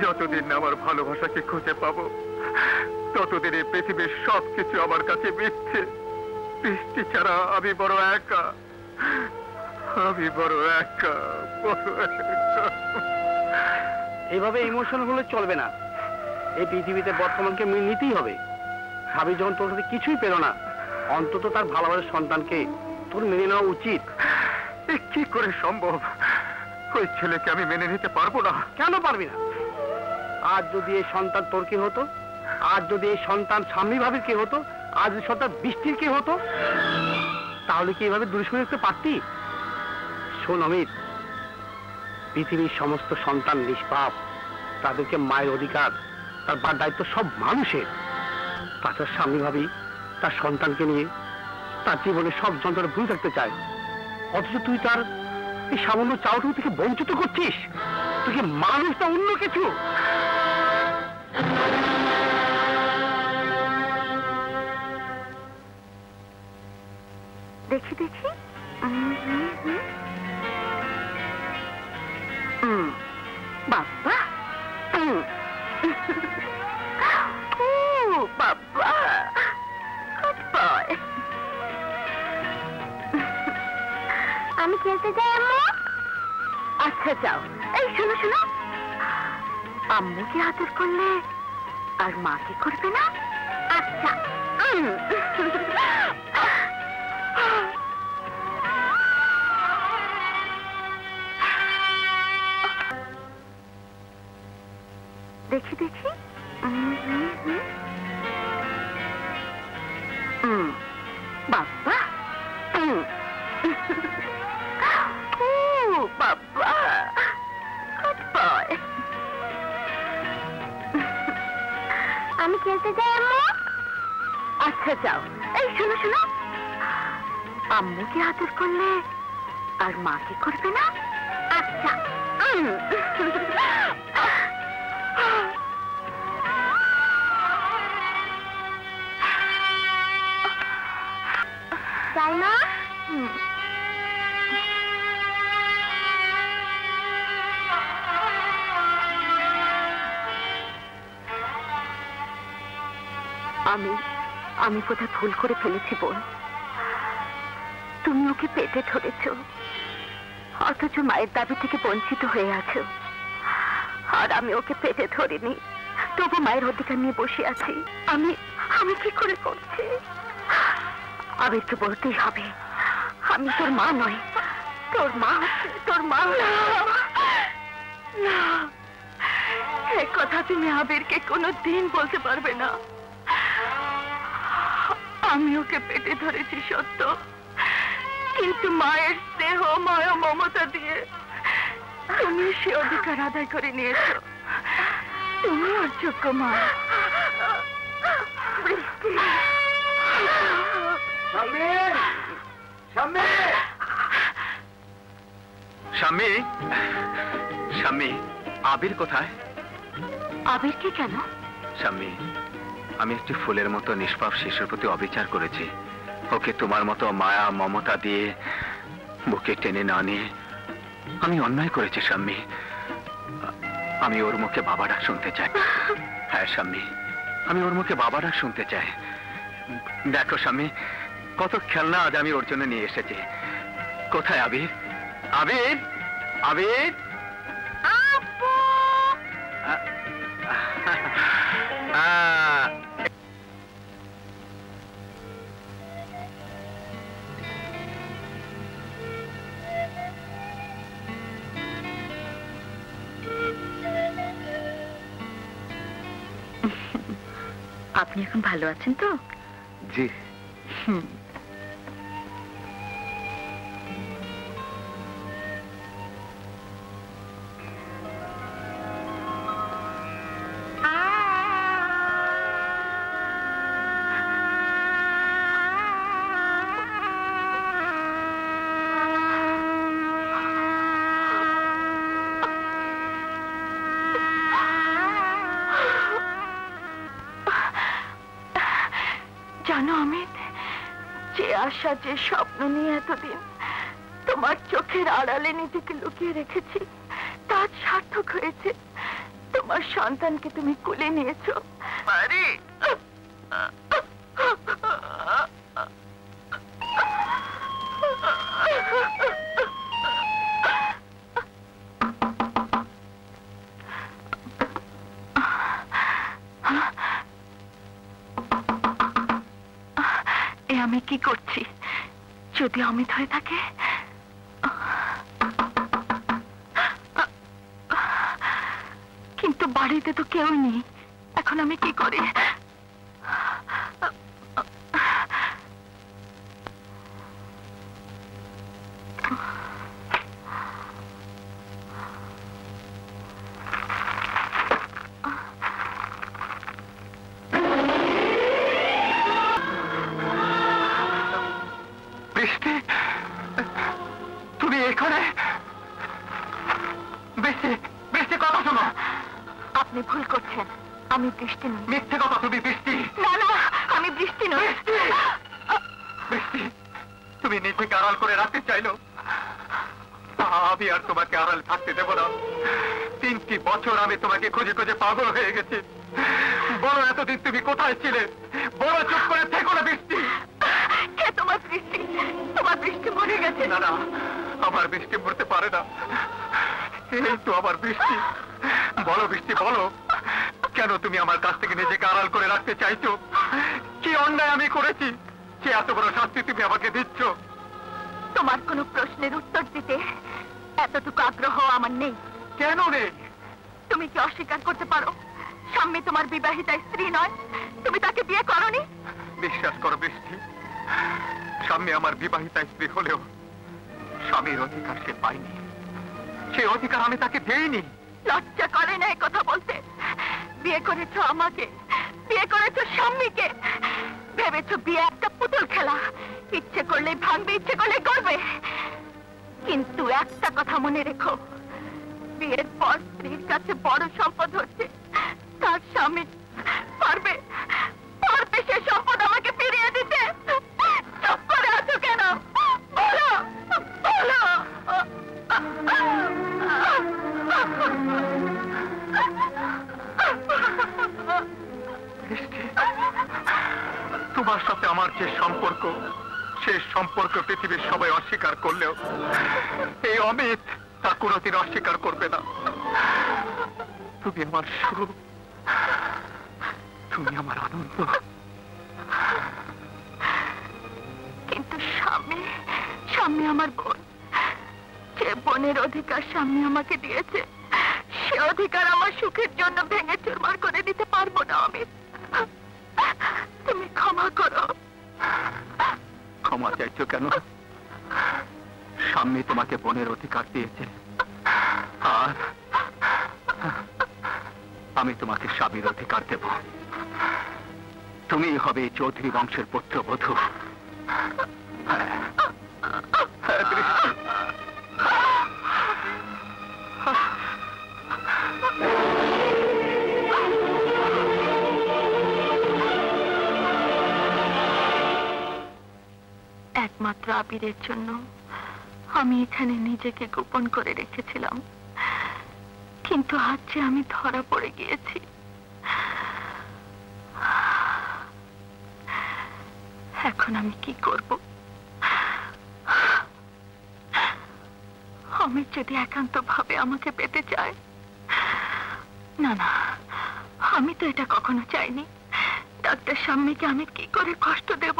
S2: যতদিন না আমার ভালোবাসাকে খুঁজে পাবো, ততদিন এই পৃথিবীর সবকিছু আমার কাছে মিথ্যে। বৃষ্টি ছাড়া আমি বড় একা, আমি বড় একা, বড় একা।
S3: এইভাবে ইমোশন হলে চলবে না। এই পৃথিবীতে বর্তমানকে মেনে নিতেই হবে। ভাবি যখন তোর সাথে কিছুই পেল না, অন্তত তার ভালোবাসার সন্তানকে তোর মেনে নেওয়া উচিত।
S2: কি করে সম্ভব? ওই ছেলেকে আমি মেনে নিতে পারবো না।
S3: কেন পারবি না? আজ যদি এই সন্তান তোর কে হতো, আজ যদি এই সন্তান স্বামী ভাবির কে হতো, আজ এই সন্তান বৃষ্টির কে হতো, তাহলে কি এইভাবে দূরে সরে যেতে পারতি? শোন অমিত, পৃথিবীর সমস্ত সন্তান নিষ্পাপ, তাদেরকে মায়ের অধিকার, তার বার দায়িত্ব সব মানুষের। তাছাড়া স্বামী ভাবি তার সন্তানকে নিয়ে তার জীবনে সব যন্ত্রণা ভুলে থাকতে চায়, অথচ তুই তার এই সামান্য চাওয়াটুকু থেকে বঞ্চিত করছিস। তুই কি মানুষটা অন্য কিছু?
S5: দেখি দেখি, বাবা, বাবা, আমি খেলতে যাই আম্মু। আচ্ছা যাও। এই শোনো শোনো, আম্মুকে আদর করলে আর মাকে করবে না? আচ্ছা। দেখি দেখি, বাবা, বাবা, আমি খেলতে যাই আম্মু। আচ্ছা যাও। এই শোনো শোনো, আম্মুকে আদর করলে আর মাকে করবে না? আচ্ছা। তাই না? আমি কোথায় ভুল করে ফেলেছি বোন। তুমি ওকে পেটে ধরেছ, অথচ মায়ের দাবি থেকে বঞ্চিত হয়ে আছো। আর আমি ওকে পেটে ধরিনি, তবু মায়ের অধিকার নিয়ে বসে আছি। আমি আমি কি করে করছি? আবিরকে বলতেই হবে আমি তোর মা নয়, তোর মা হচ্ছে তোর মা। না, এই কথা তুমি আবিরকে কোনোদিন বলতে পারবে না। আমি ওকে পেটে ধরেছি সত্য, কিন্তু মায়ের স্নেহ মায়া মমতা দিয়ে তুমি সে অধিকার আদায় করে নিয়েছো। তুমি ওর যোগ্য মা।
S4: স্বামী, স্বামী, আবির কোথায়?
S5: আবিরকে কেন?
S4: স্বামী, আমি একটি ফুলের মতো নিষ্পাপ শিশুর প্রতি অবিচার করেছি। ওকে তোমার মতো মায়া মমতা দিয়ে বুকে টেনে না নিয়ে আমি অন্যায় করেছি স্বামী। আমি ওর মুখে বাবা ডাক শুনতে চাই। হ্যাঁ স্বামী, আমি ওর মুখে বাবা ডাক শুনতে চাই। দেখো স্বামী, কত খেলনা আজ আমি ওর জন্য নিয়ে এসেছি। কোথায় আবির? আবির, আবির,
S5: আপনি এখন ভালো আছেন তো?
S4: জি।
S5: জানো অমিত, যে আশা যে স্বপ্ন নিয়ে এতদিন তোমার চোখের আড়ালে নিজেকে লুকিয়ে রেখেছি তা সার্থক হয়েছে। তোমার সন্তানকে তুমি কোলে নিয়েছো। আরে আমি কি করছি? যদি অমিত হয়ে থাকে? কিন্তু বাড়িতে তো কেউ নেই, এখন আমি কি করি?
S4: তুমি এখানে? বৃষ্টি, বৃষ্টি, কথা শোনো।
S5: আপনি ভুল করছেন, আমি বৃষ্টি নই।
S4: মিথ্যে কথা। তুমি বৃষ্টি?
S5: না না, আমি বৃষ্টি নই।
S4: বৃষ্টি, তুমি নিজেকে আড়াল করে রাখতে চাইলো, আমি আর তোমাকে আড়াল থাকতে দেব না। 3টি বছর আমি তোমাকে খুঁজে খুঁজে পাগল হয়ে গেছি। বলো এতদিন তুমি কোথায় ছিলে? বলো, চুপ করে থেকো না বৃষ্টি।
S5: কে তোমার বৃষ্টি? তোমার বৃষ্টি মরে গেছে।
S4: না না, আমার বৃষ্টি মরতে পারে না। এই তো আমার বৃষ্টি। বলো বৃষ্টি, বলো, কেন তুমি আমার কাছ থেকে নিজেকে আড়াল করে রাখতে চাইছো? কি অন্যায় আমি করেছি যে এত বড় শাস্তি তুমি আমাকে দিচ্ছ?
S5: তোমার কোনো প্রশ্নের উত্তর দিতে এতটুকু আগ্রহ আমার নেই।
S4: কেন নেই?
S5: তুমি কি অস্বীকার করতে পারো স্বামী তোমার বিবাহিতা স্ত্রী নয়? তুমি তাকে বিয়ে করনি?
S4: বিশ্বাস করো বৃষ্টি, স্বামী আমার বিবাহিতা স্ত্রী হলেও স্বামীর অধিকার সে পায়নি। সে অধিকার আমি তাকে দেইনি।
S5: লজ্জা করে না এই কথা বলতে? বিয়ে করেছো আমাকে, বিয়ে করেছো স্বামীকে, ভেবেছো বিয়ে একটা পুতুল খেলা, ইচ্ছে করলে ভাঙবে, ইচ্ছে করলে গড়বে। কিন্তু একটা কথা মনে রেখো, বিয়ের পর স্ত্রীর কাছে বড় সম্পদ হচ্ছে তার স্বামী। পারবে পারবে সে সম্পদ আমাকে ফিরিয়ে দিতে? চুপ করে আছো কেন? বলো বলো।
S4: তোমার সাথে আমার যে সম্পর্ক, সে সম্পর্ক পৃথিবীর সবাই অস্বীকার করলেও এই অমিত তা কোনোদিন অস্বীকার করবে না। তুমি আমার সুখ,
S3: তুমি আমার আনন্দ।
S5: কিন্তু স্বামী স্বামী আমার বোন, যে বোনের অধিকার স্বামী আমাকে দিয়েছে, সে অধিকার আমার সুখের জন্য ভেঙে চুরমার করে দিতে পারবো না আমি। তুমি ক্ষমা করো।
S3: ক্ষমা চাইছো কেন? স্বামী তোমাকে বোনের অধিকার দিয়েছে, আর আমি তোমাকে স্বামীর অধিকার দেব। তুমি হবে চৌধুরী বংশের পুত্রবধূ।
S5: একমাত্র আবিরের জন্য আমি এখানে নিজেকে গোপন করে রেখেছিলাম, কিন্তু আজ যে আমি ধরা পড়ে গিয়েছি। এখন আমি কি করব? আমি যদি একান্ত ভাবে আমাকে পেতে চায়, না না, আমি তো এটা কখনো চাইনি। ডাক্তার স্বামীকে আমি কি করে কষ্ট দেব?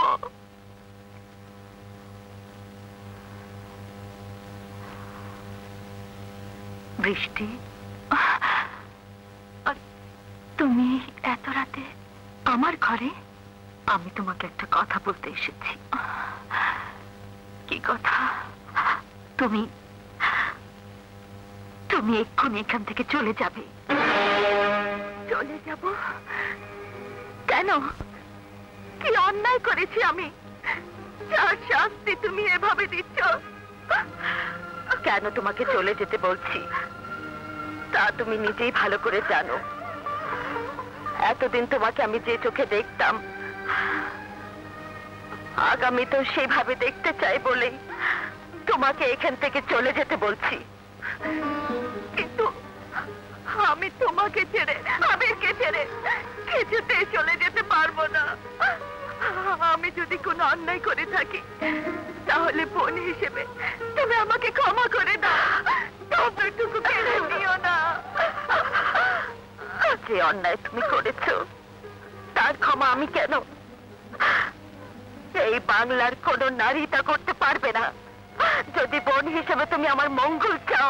S5: বৃষ্টি, তুমি এত রাতে আমার ঘরে? আমি তোমাকে একটা কথা বলতে এসেছি। কি কথা? তুমি তুমি এক্ষুনি এখান থেকে চলে যাবে। চলে যাব? কেন? কি অন্যায় করেছি আমি, যার শাস্তি তুমি এভাবে দিচ্ছ? কেন তোমাকে চলে যেতে বলছি তা তুমি নিজেই ভালো করে জানো। এতদিন তোমাকে আমি যে চোখে দেখতাম, আগামী তো সেইভাবে দেখতে চাই বলেই তোমাকে এখান থেকে চলে যেতে বলছি। কিন্তু আমি তোমাকে ছেড়ে, আবিরকে ছেড়ে কিছুতেই চলে যেতে পারবো না। আমি যদি কোনো অন্যায় করে থাকি, তাহলে বোন হিসেবে তুমি আমাকে ক্ষমা করে দাও। ততটুকু কেড়ে নিও না। যে অন্যায় তুমি করেছো তার ক্ষমা আমি কেন? এই বাংলার কোন নারী তা করতে পারবে না। যদি বোন হিসেবে তুমি আমার মঙ্গল চাও,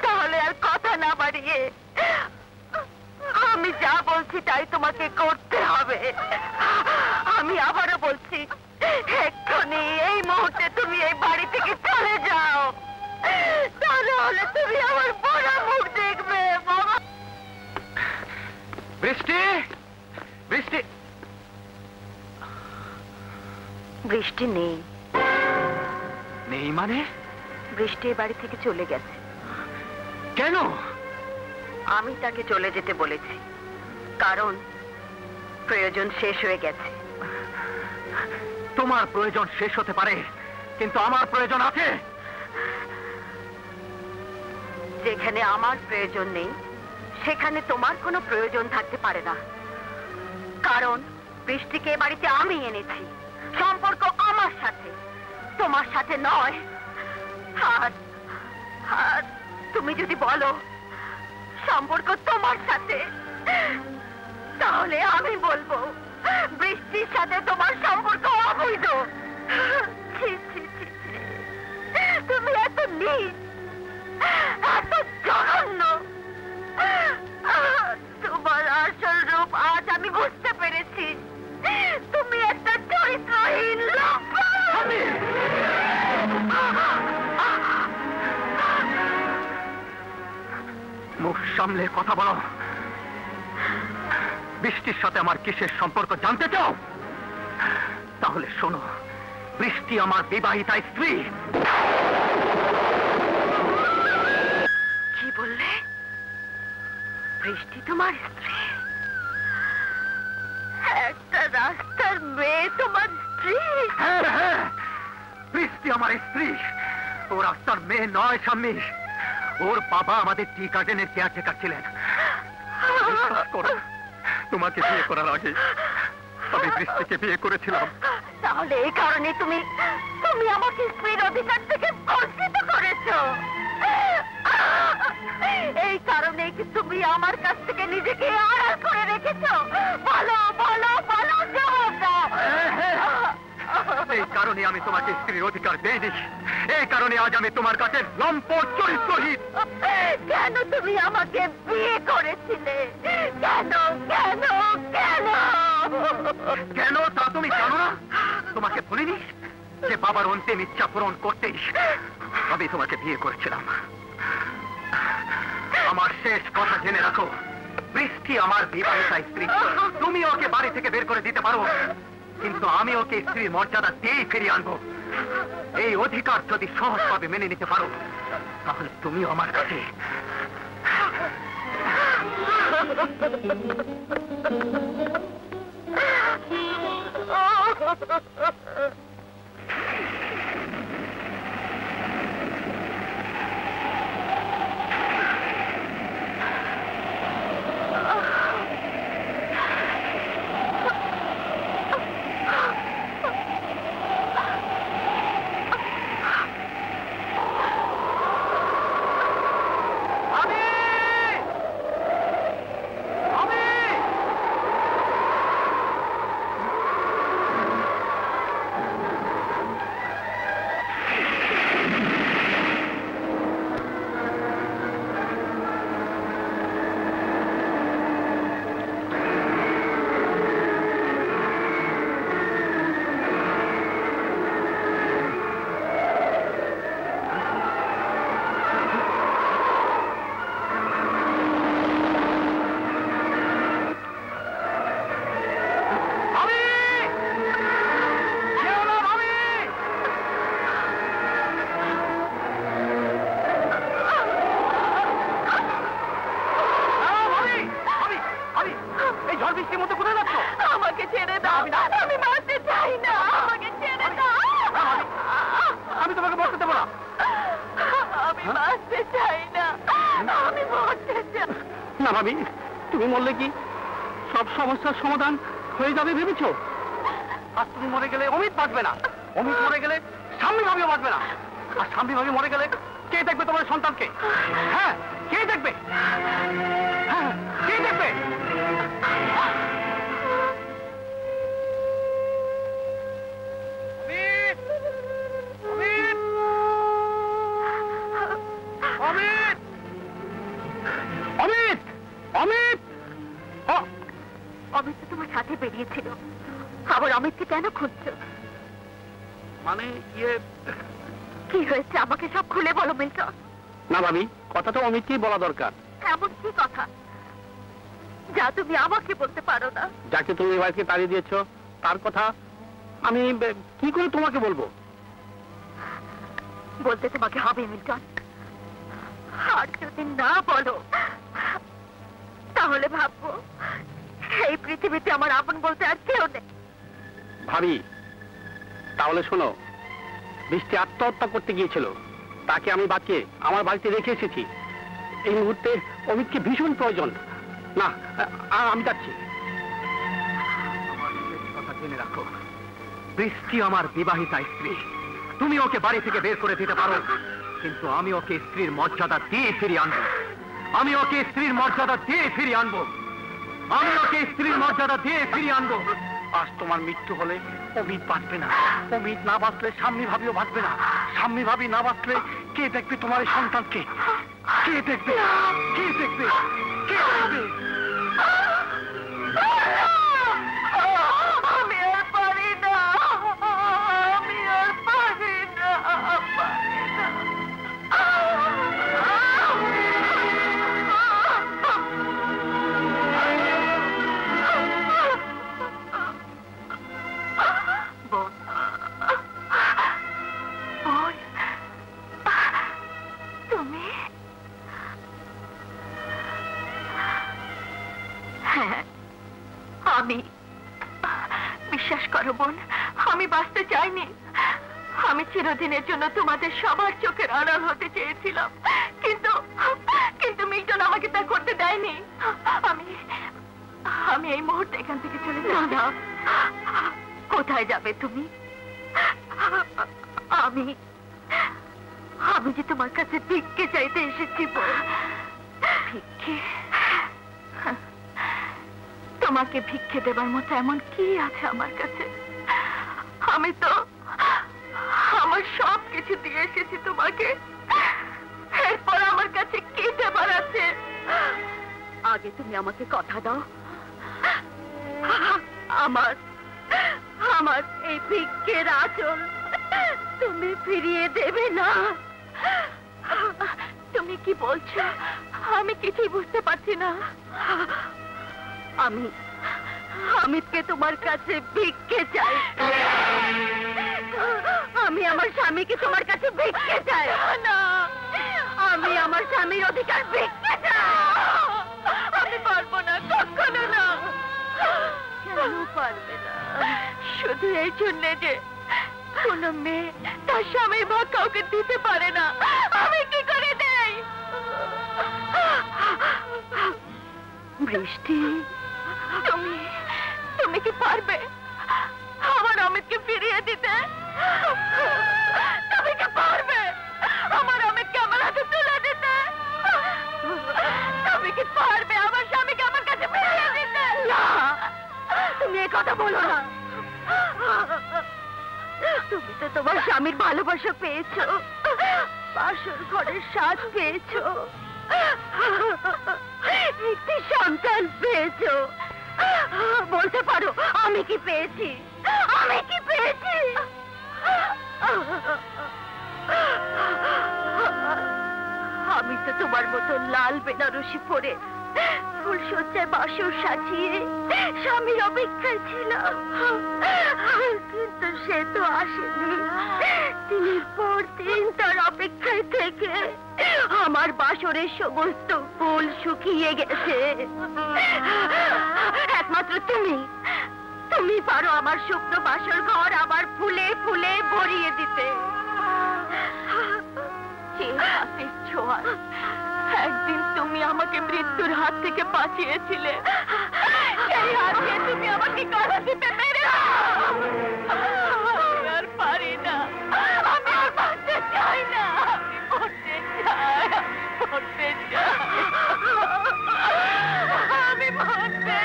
S5: তাহলে আর কথা না বাড়িয়ে আমি যা বলছি তাই তোমাকে করতে হবে। আমি আবারও বলছি, এক্ষুনি এই মুহূর্তে তুমি এই বাড়ি থেকে চলে যাও, তাহলে তুমি আমার বড় মুখ দেখবে। বাবা,
S3: বৃষ্টি, বৃষ্টি,
S5: বৃষ্টি নেই।
S3: নেই মানে?
S5: বৃষ্টি এই বাড়ি থেকে চলে গেছে।
S3: কেন?
S5: আমি তাকে চলে যেতে বলেছি, কারণ প্রয়োজন শেষ হয়ে গেছে।
S3: তোমার প্রয়োজন শেষ হতে পারে, কিন্তু আমার প্রয়োজন আছে।
S5: যেখানে আমার প্রয়োজন নেই, সেখানে তোমার কোনো প্রয়োজন থাকতে পারে না। কারণ বৃষ্টিকে এ বাড়িতে আমি এনেছি, সম্পর্ক আমার সাথে, তোমার সাথে নয়। আর তুমি যদি বলো সম্পর্ক তোমার সাথে, তাহলে আমি বলবো বৃষ্টির সাথে তোমার সম্পর্ক অবৈধ। ছি, ছি, ছি, ছি। তুমি এত নীচ, এত জঘন্য। তোমার আসল রূপ আজ আমি বুঝতে পেরেছি। তুমি একটা চরিত্রহীন লোক।
S3: মুখ সামলে কথা বলো। বৃষ্টির সাথে আমার কিসের সম্পর্ক জানতে চাও? তাহলে শোনো, বৃষ্টি আমার বিবাহিতা স্ত্রী।
S5: কি বললে? বৃষ্টি তোমার স্ত্রী? একটা রাস্তার মেয়ে তোমার স্ত্রী?
S3: হ্যাঁ হ্যাঁ, বৃষ্টি আমার স্ত্রী। ও রাস্তার মেয়ে নয় স্বামী। ওর বাবা আমাদের টি গার্ডেনের কেয়ারটেকার ছিলেন। বিশ্বাস করো, তোমাকে বিয়ে করার আগে আমি বৃষ্টিকে বিয়ে করেছিলাম।
S5: তাহলে এই কারণে তুমি আমাকে স্ত্রীর অধিকার থেকে বঞ্চিত করেছো। এই কারণে কি তুমি আমার কাছ থেকে নিজেকে আড়াল করে রেখেছো? বলো,
S4: কারণে আমি তোমাকে স্ত্রীর অধিকার দেইনি, এই কারণে আজ আমি তোমার কাছে লম্পট চরিত্রহীন।
S5: কেন তুমি আমাকে বিয়ে করেছিলে? কেন কেন কেন
S4: কেন তা তুমি জানো না? তোমাকে বলিনি যে বাবার অন্তিম ইচ্ছা পূরণ করতেই আমি তোমাকে বিয়ে করেছিলাম? আমার শেষ কথা জেনে রাখো, বৃষ্টি আমার বিবাহিতা স্ত্রী। তুমি ওকে বাড়ি থেকে বের করে দিতে পারো, কিন্তু আমি ওকে স্ত্রীর মর্যাদা দিয়েই ফিরিয়ে আনবো। এই অধিকার যদি সহজভাবে মেনে নিতে পারো, তাহলে তুমিও আমার কাছে তুমি মরলে কি সব সমস্যার সমাধান হয়ে যাবে ভেবেছো? আর তুমি মরে গেলে অমিত বাঁচবে না, অমিত মরে গেলে স্বামী ভাবিও বাঁচবে না, আর স্বামী ভাবি মরে গেলে কে দেখবে তোমার সন্তানকে? হ্যাঁ, কে দেখবে? হ্যাঁ, কে দেখবে? অমিত! অমিত! অমিত!
S5: অমিত তো তোমার সাথে বেরিয়েছিল, আবার অমিতকে কেন খুঁজছো?
S3: মানে ইয়ে,
S5: কি হয়েছে আমাকে সব খুলে বলো মিল্টন।
S3: না ভাবি, কথা তো অমিতকেই বলা দরকার।
S5: এমন কি কথা যা তুমি আমাকে বলতে পারো না?
S3: যাকে তুমি বাড়িতে তাড়িয়ে দিয়েছো তার কথা আমি কি করে তোমাকে বলবো?
S5: বলতে তোমাকে হবে মিল্টন, আর যদি না বলো তাহলে ভাববো এই পৃথিবীতে আমার আপন বলতে আর কেউ নেই।
S3: ভাবি, তাহলে শোনো, বৃষ্টি আত্মহত্যা করতে গিয়েছিল, তাকে আমি বাঁচিয়ে আমার বাড়িতে রেখে এসেছি। এই মুহূর্তে অমিতকে ভীষণ প্রয়োজন। না, আমি যাচ্ছি।
S4: আমার শেষ কথা জেনে রাখো, বৃষ্টি আমার বিবাহিতা স্ত্রী। তুমি ওকে বাড়ি থেকে বের করে দিতে পারো, কিন্তু আমি ওকে স্ত্রীর মর্যাদা দিয়ে ফিরিয়ে আনবো। আমি ওকে স্ত্রীর মর্যাদা দিয়ে ফিরিয়ে আনবো। আমি ওকে স্ত্রীর মর্যাদা দিয়ে ফিরিয়ে আনবো। আজ তোমার মৃত্যু হলে অমিত বাঁচবে না, অমিত না বাঁচলে স্বামী ভাবিও বাঁচবে না, স্বামী ভাবি না বাঁচলে কে দেখবে তোমার এই সন্তানকে? কে দেখবে? কে দেখবে? কে দেখবে?
S5: আমি আর পারি না, আমি আর পারি না, পারি না। তুমি? হ্যাঁ, আমি। বিশ্বাস করো বোন, আমি বাঁচতে চাইনি। আমি চিরদিনের জন্য তোমাদের সবার চোখের আড়াল হতে চেয়েছিলাম, কিন্তু কিন্তু মিল্টন আমাকে তা করতে দেয়নি। আমি এই মুহূর্তে এখান থেকে চলে যাব। না, কোথায় যাবে তুমি? আমি যে তোমার কাছে ভিক্ষে চাইতে এসেছি বোন। ভিক্ষে? তোমাকে ভিক্ষে দেবার মতো এমন কি আছে আমার কাছে? কিছু দিয়ে এসেছি তোমাকে, এরপর আমার কাছে কি দেবার আছে? আগে তুমি আমাকে কথা দাও, আমার আমার এই ভিক্ষের আঁচল তুমি ফিরিয়ে দেবে না। তুমি কি বলছো? আমি কিছুই বুঝতে পারছি না। আমি অমিতকে তোমার কাছে ভিক্ষে চাই। আমি আমার স্বামীকে তোমার কাছে ভিক্ষে চাই না। আমি আমার স্বামীর অধিকার ভিক্ষে চাই। আমি পারবো না, কখনো না। কেন পারবে না? শুধু এই জন্য যে কোন মেয়ে তার স্বামীর ভাগ কাউকে দিতে পারে না। আমি কি করে দেই? বৃষ্টি, তুমি কি পারবে আমার অমিতকে ফিরিয়ে দিতে? তুমি কি পারবে আমার অমিতকে আমার হাতে তুলে দিতে? তুমি কি পারবে আমার স্বামীকে আমার কাছে ফিরিয়ে দিতে? না, তুমি এই কথা বলো না। তুমি তো তোমার স্বামীর ভালোবাসা পেয়েছো, বাসর ঘরের সাজ পেয়েছো, একটি সন্তান পেয়েছো। বলতে পারো আমি কি পেয়েছি? আমি কি পেয়েছি? আমি তো তোমার মতো লাল বেনারসি পরে ফুলসজ্জায় বাসর সাজিয়ে স্বামীর অপেক্ষায় ছিলাম, কিন্তু সে তো আসেনি। দিনের পর দিন তার অপেক্ষায় থেকে আমার বাসরের সমস্ত ফুল শুকিয়ে গেছে। একমাত্র তুমি পারো আমার শুকনো বাসর ঘর আবার ফুলে ফুলে ভরিয়ে দিতে। একদিন তুমি আমাকে মৃত্যুর হাত থেকে বাঁচিয়েছিলে, সেই হাত দিয়ে তুমি আমাকে গলা দিতে মেরে। আমি আর পারি না, আমি আর বাঁচতে চাই না, আমি মরতে চাই, মরতে চাই, আমি মরতে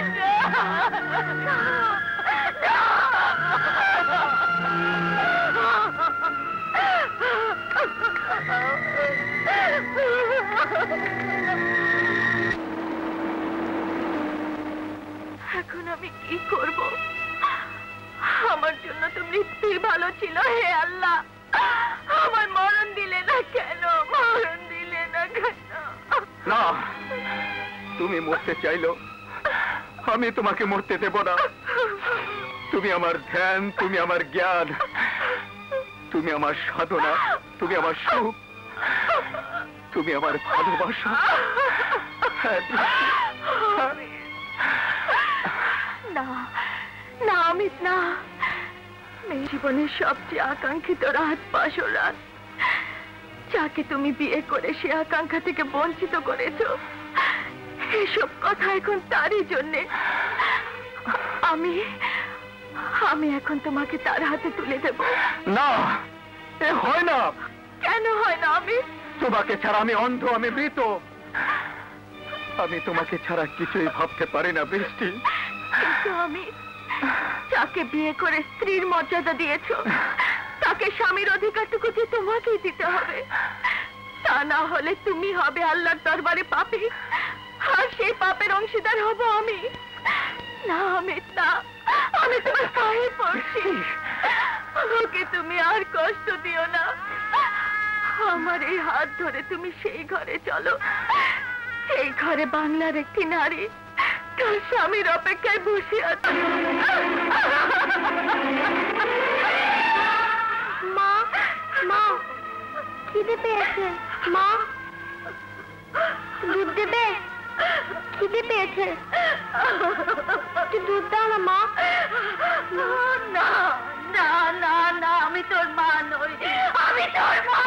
S5: এখন আমি কি করব? আমার জন্য তো মৃত্যুই ভালো ছিল। হে আল্লাহ, আমার মরণ দিলে না কেন? মরণ দিলে না কেন?
S4: না, তুমি মরতে চাইলো, আমি তোমাকে মরতে দেব না। তুমি আমার ধ্যান, তুমি আমার জ্ঞান, তুমি আমার সাধনা, তুমি আমার সুখ, তুমি আমার ভালোবাসা।
S5: না না অমিত, না। মেয়ে জীবনের সবচেয়ে আকাঙ্ক্ষিত রাত বাসর রাত, যাকে তুমি বিয়ে করে সে আকাঙ্ক্ষা থেকে বঞ্চিত করেছো। এসব কথা এখন তারই জন্যে। আমি এখন তোমাকে তার হাতে তুলে দেব।
S4: না, এ হয় না।
S5: কেন হয় না?
S4: তোমাকে ছাড়া আমি অন্ধ, আমি মৃত। আমি তোমাকে ছাড়া কিছুই ভাবতে পারি না বৃষ্টি।
S5: কিন্তু আমি যাকে বিয়ে করে স্ত্রীর মর্যাদা দিয়েছো, তাকে স্বামীর অধিকারটুকু যে তোমাকেই দিতে হবে। তা না হলে তুমি হবে আল্লাহর দরবারে পাপী, আর সেই পাপের অংশীদার হব আমি। না অমিত, না, আমি তোমার পায়ে পড়ছি। ওকে তুমি আর কষ্ট দিও না। আমার এই হাত ধরে তুমি সেই ঘরে চলো, সেই ঘরে বাংলার একটি নারী তার স্বামীর অপেক্ষায় বসে আছে। মা, মা, খিদে পেয়েছে। মা, দুধ দেবে? খিদে পেয়েছে, একটু দুধ দাও না মা। না না না না, আমি তোর মা নই, আমি তোর মা।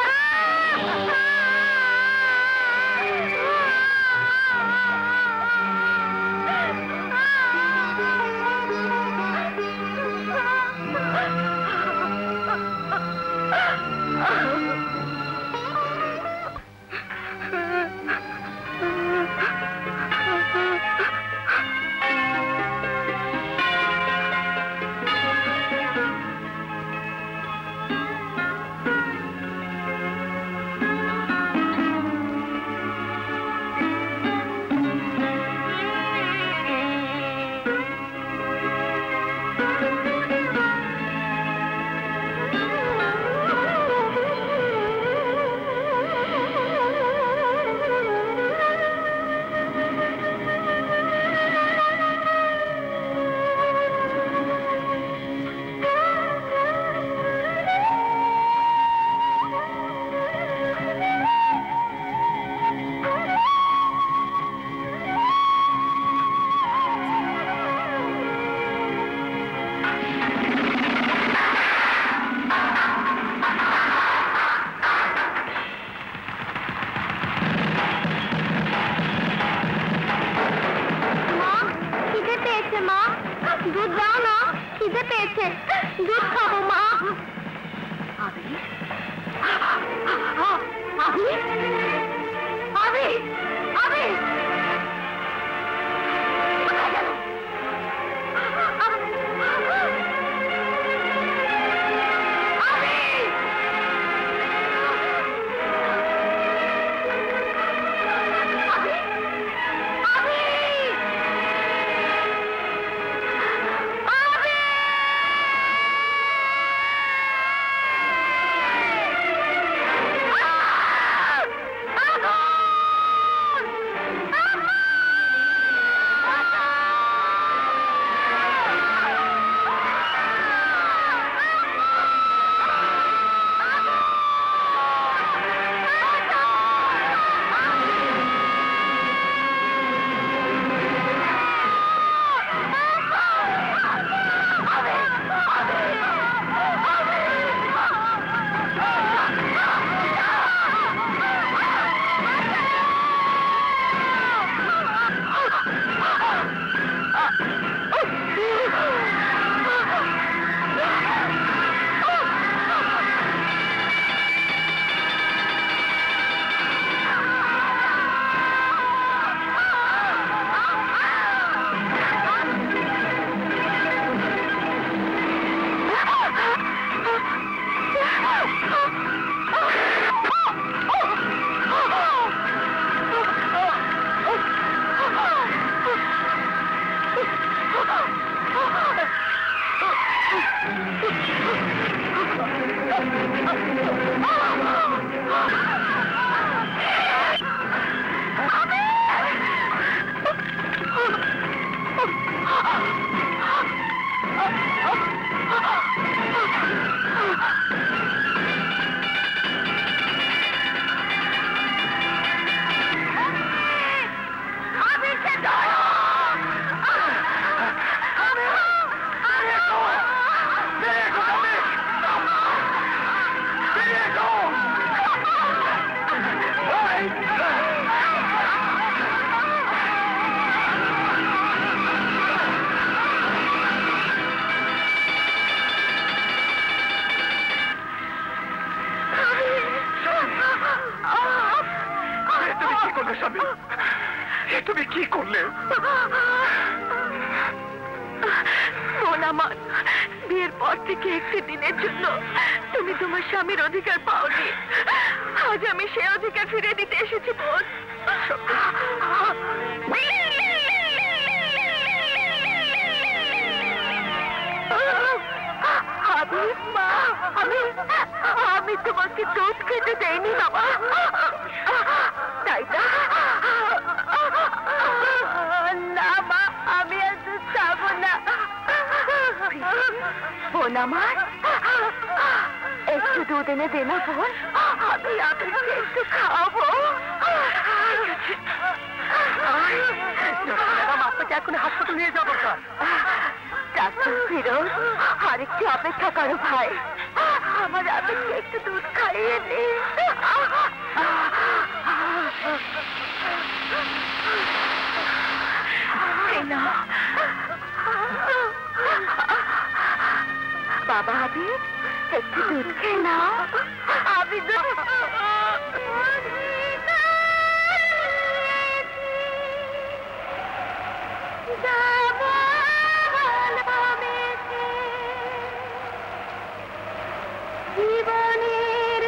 S5: দুধ দাও না, খিদে পেয়েছে, দুধ খাবো মা। আবি আবি আবি আবি
S3: তুমি কি করলে?
S5: বিয়ের পর থেকে একটি দিনের জন্য তুমি তোমার স্বামীর অধিকার পাওনি। আজ আমি সে অধিকার ফিরে দিতে এসেছি বোন। আমি তোমাকে দুধ খেতে দেইনি বাবা, তাই না মা, আমি আর দুধ খাবো না। বোন আমার, একটু দুধ এনে দে না বোন, আমি আপনাকে একটু খাওয়াবো। আপনাকে এখন হাসপাতাল নিয়ে যাবো। ডাক্তার ফিরোজ, আরেকটু অপেক্ষা করো ভাই, আমার আপনাকে একটু দুধ খাইয়ে দে। বাবা হাবিব, একটু দুধ খেয়ে নাও। আমি জীবনের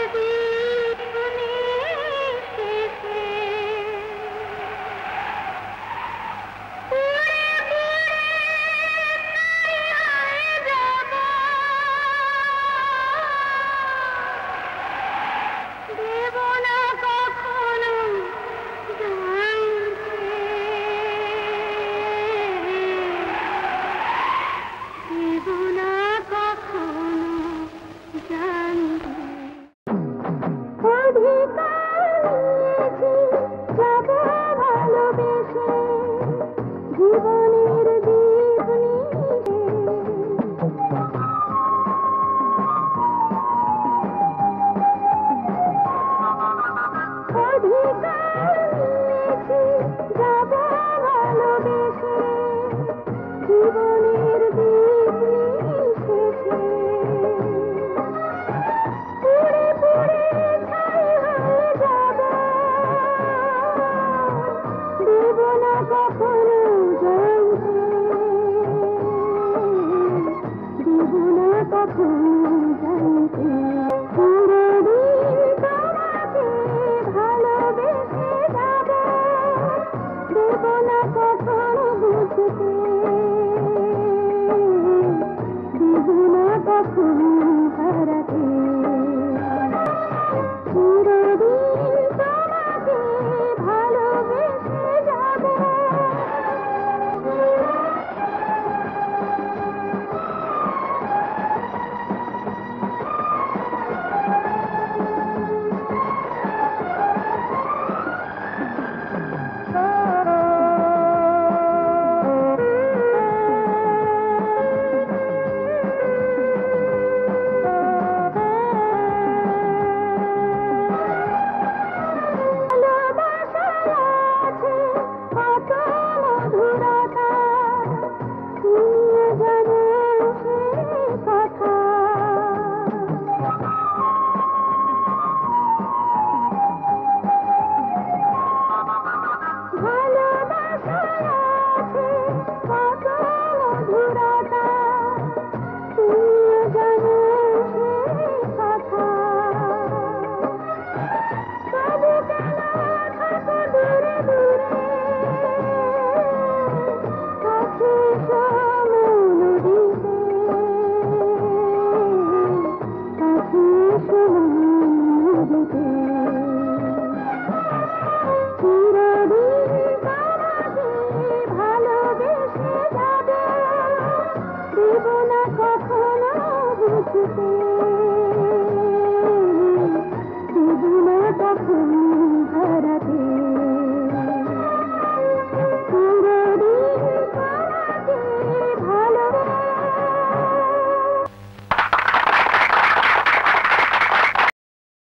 S7: খুশিতে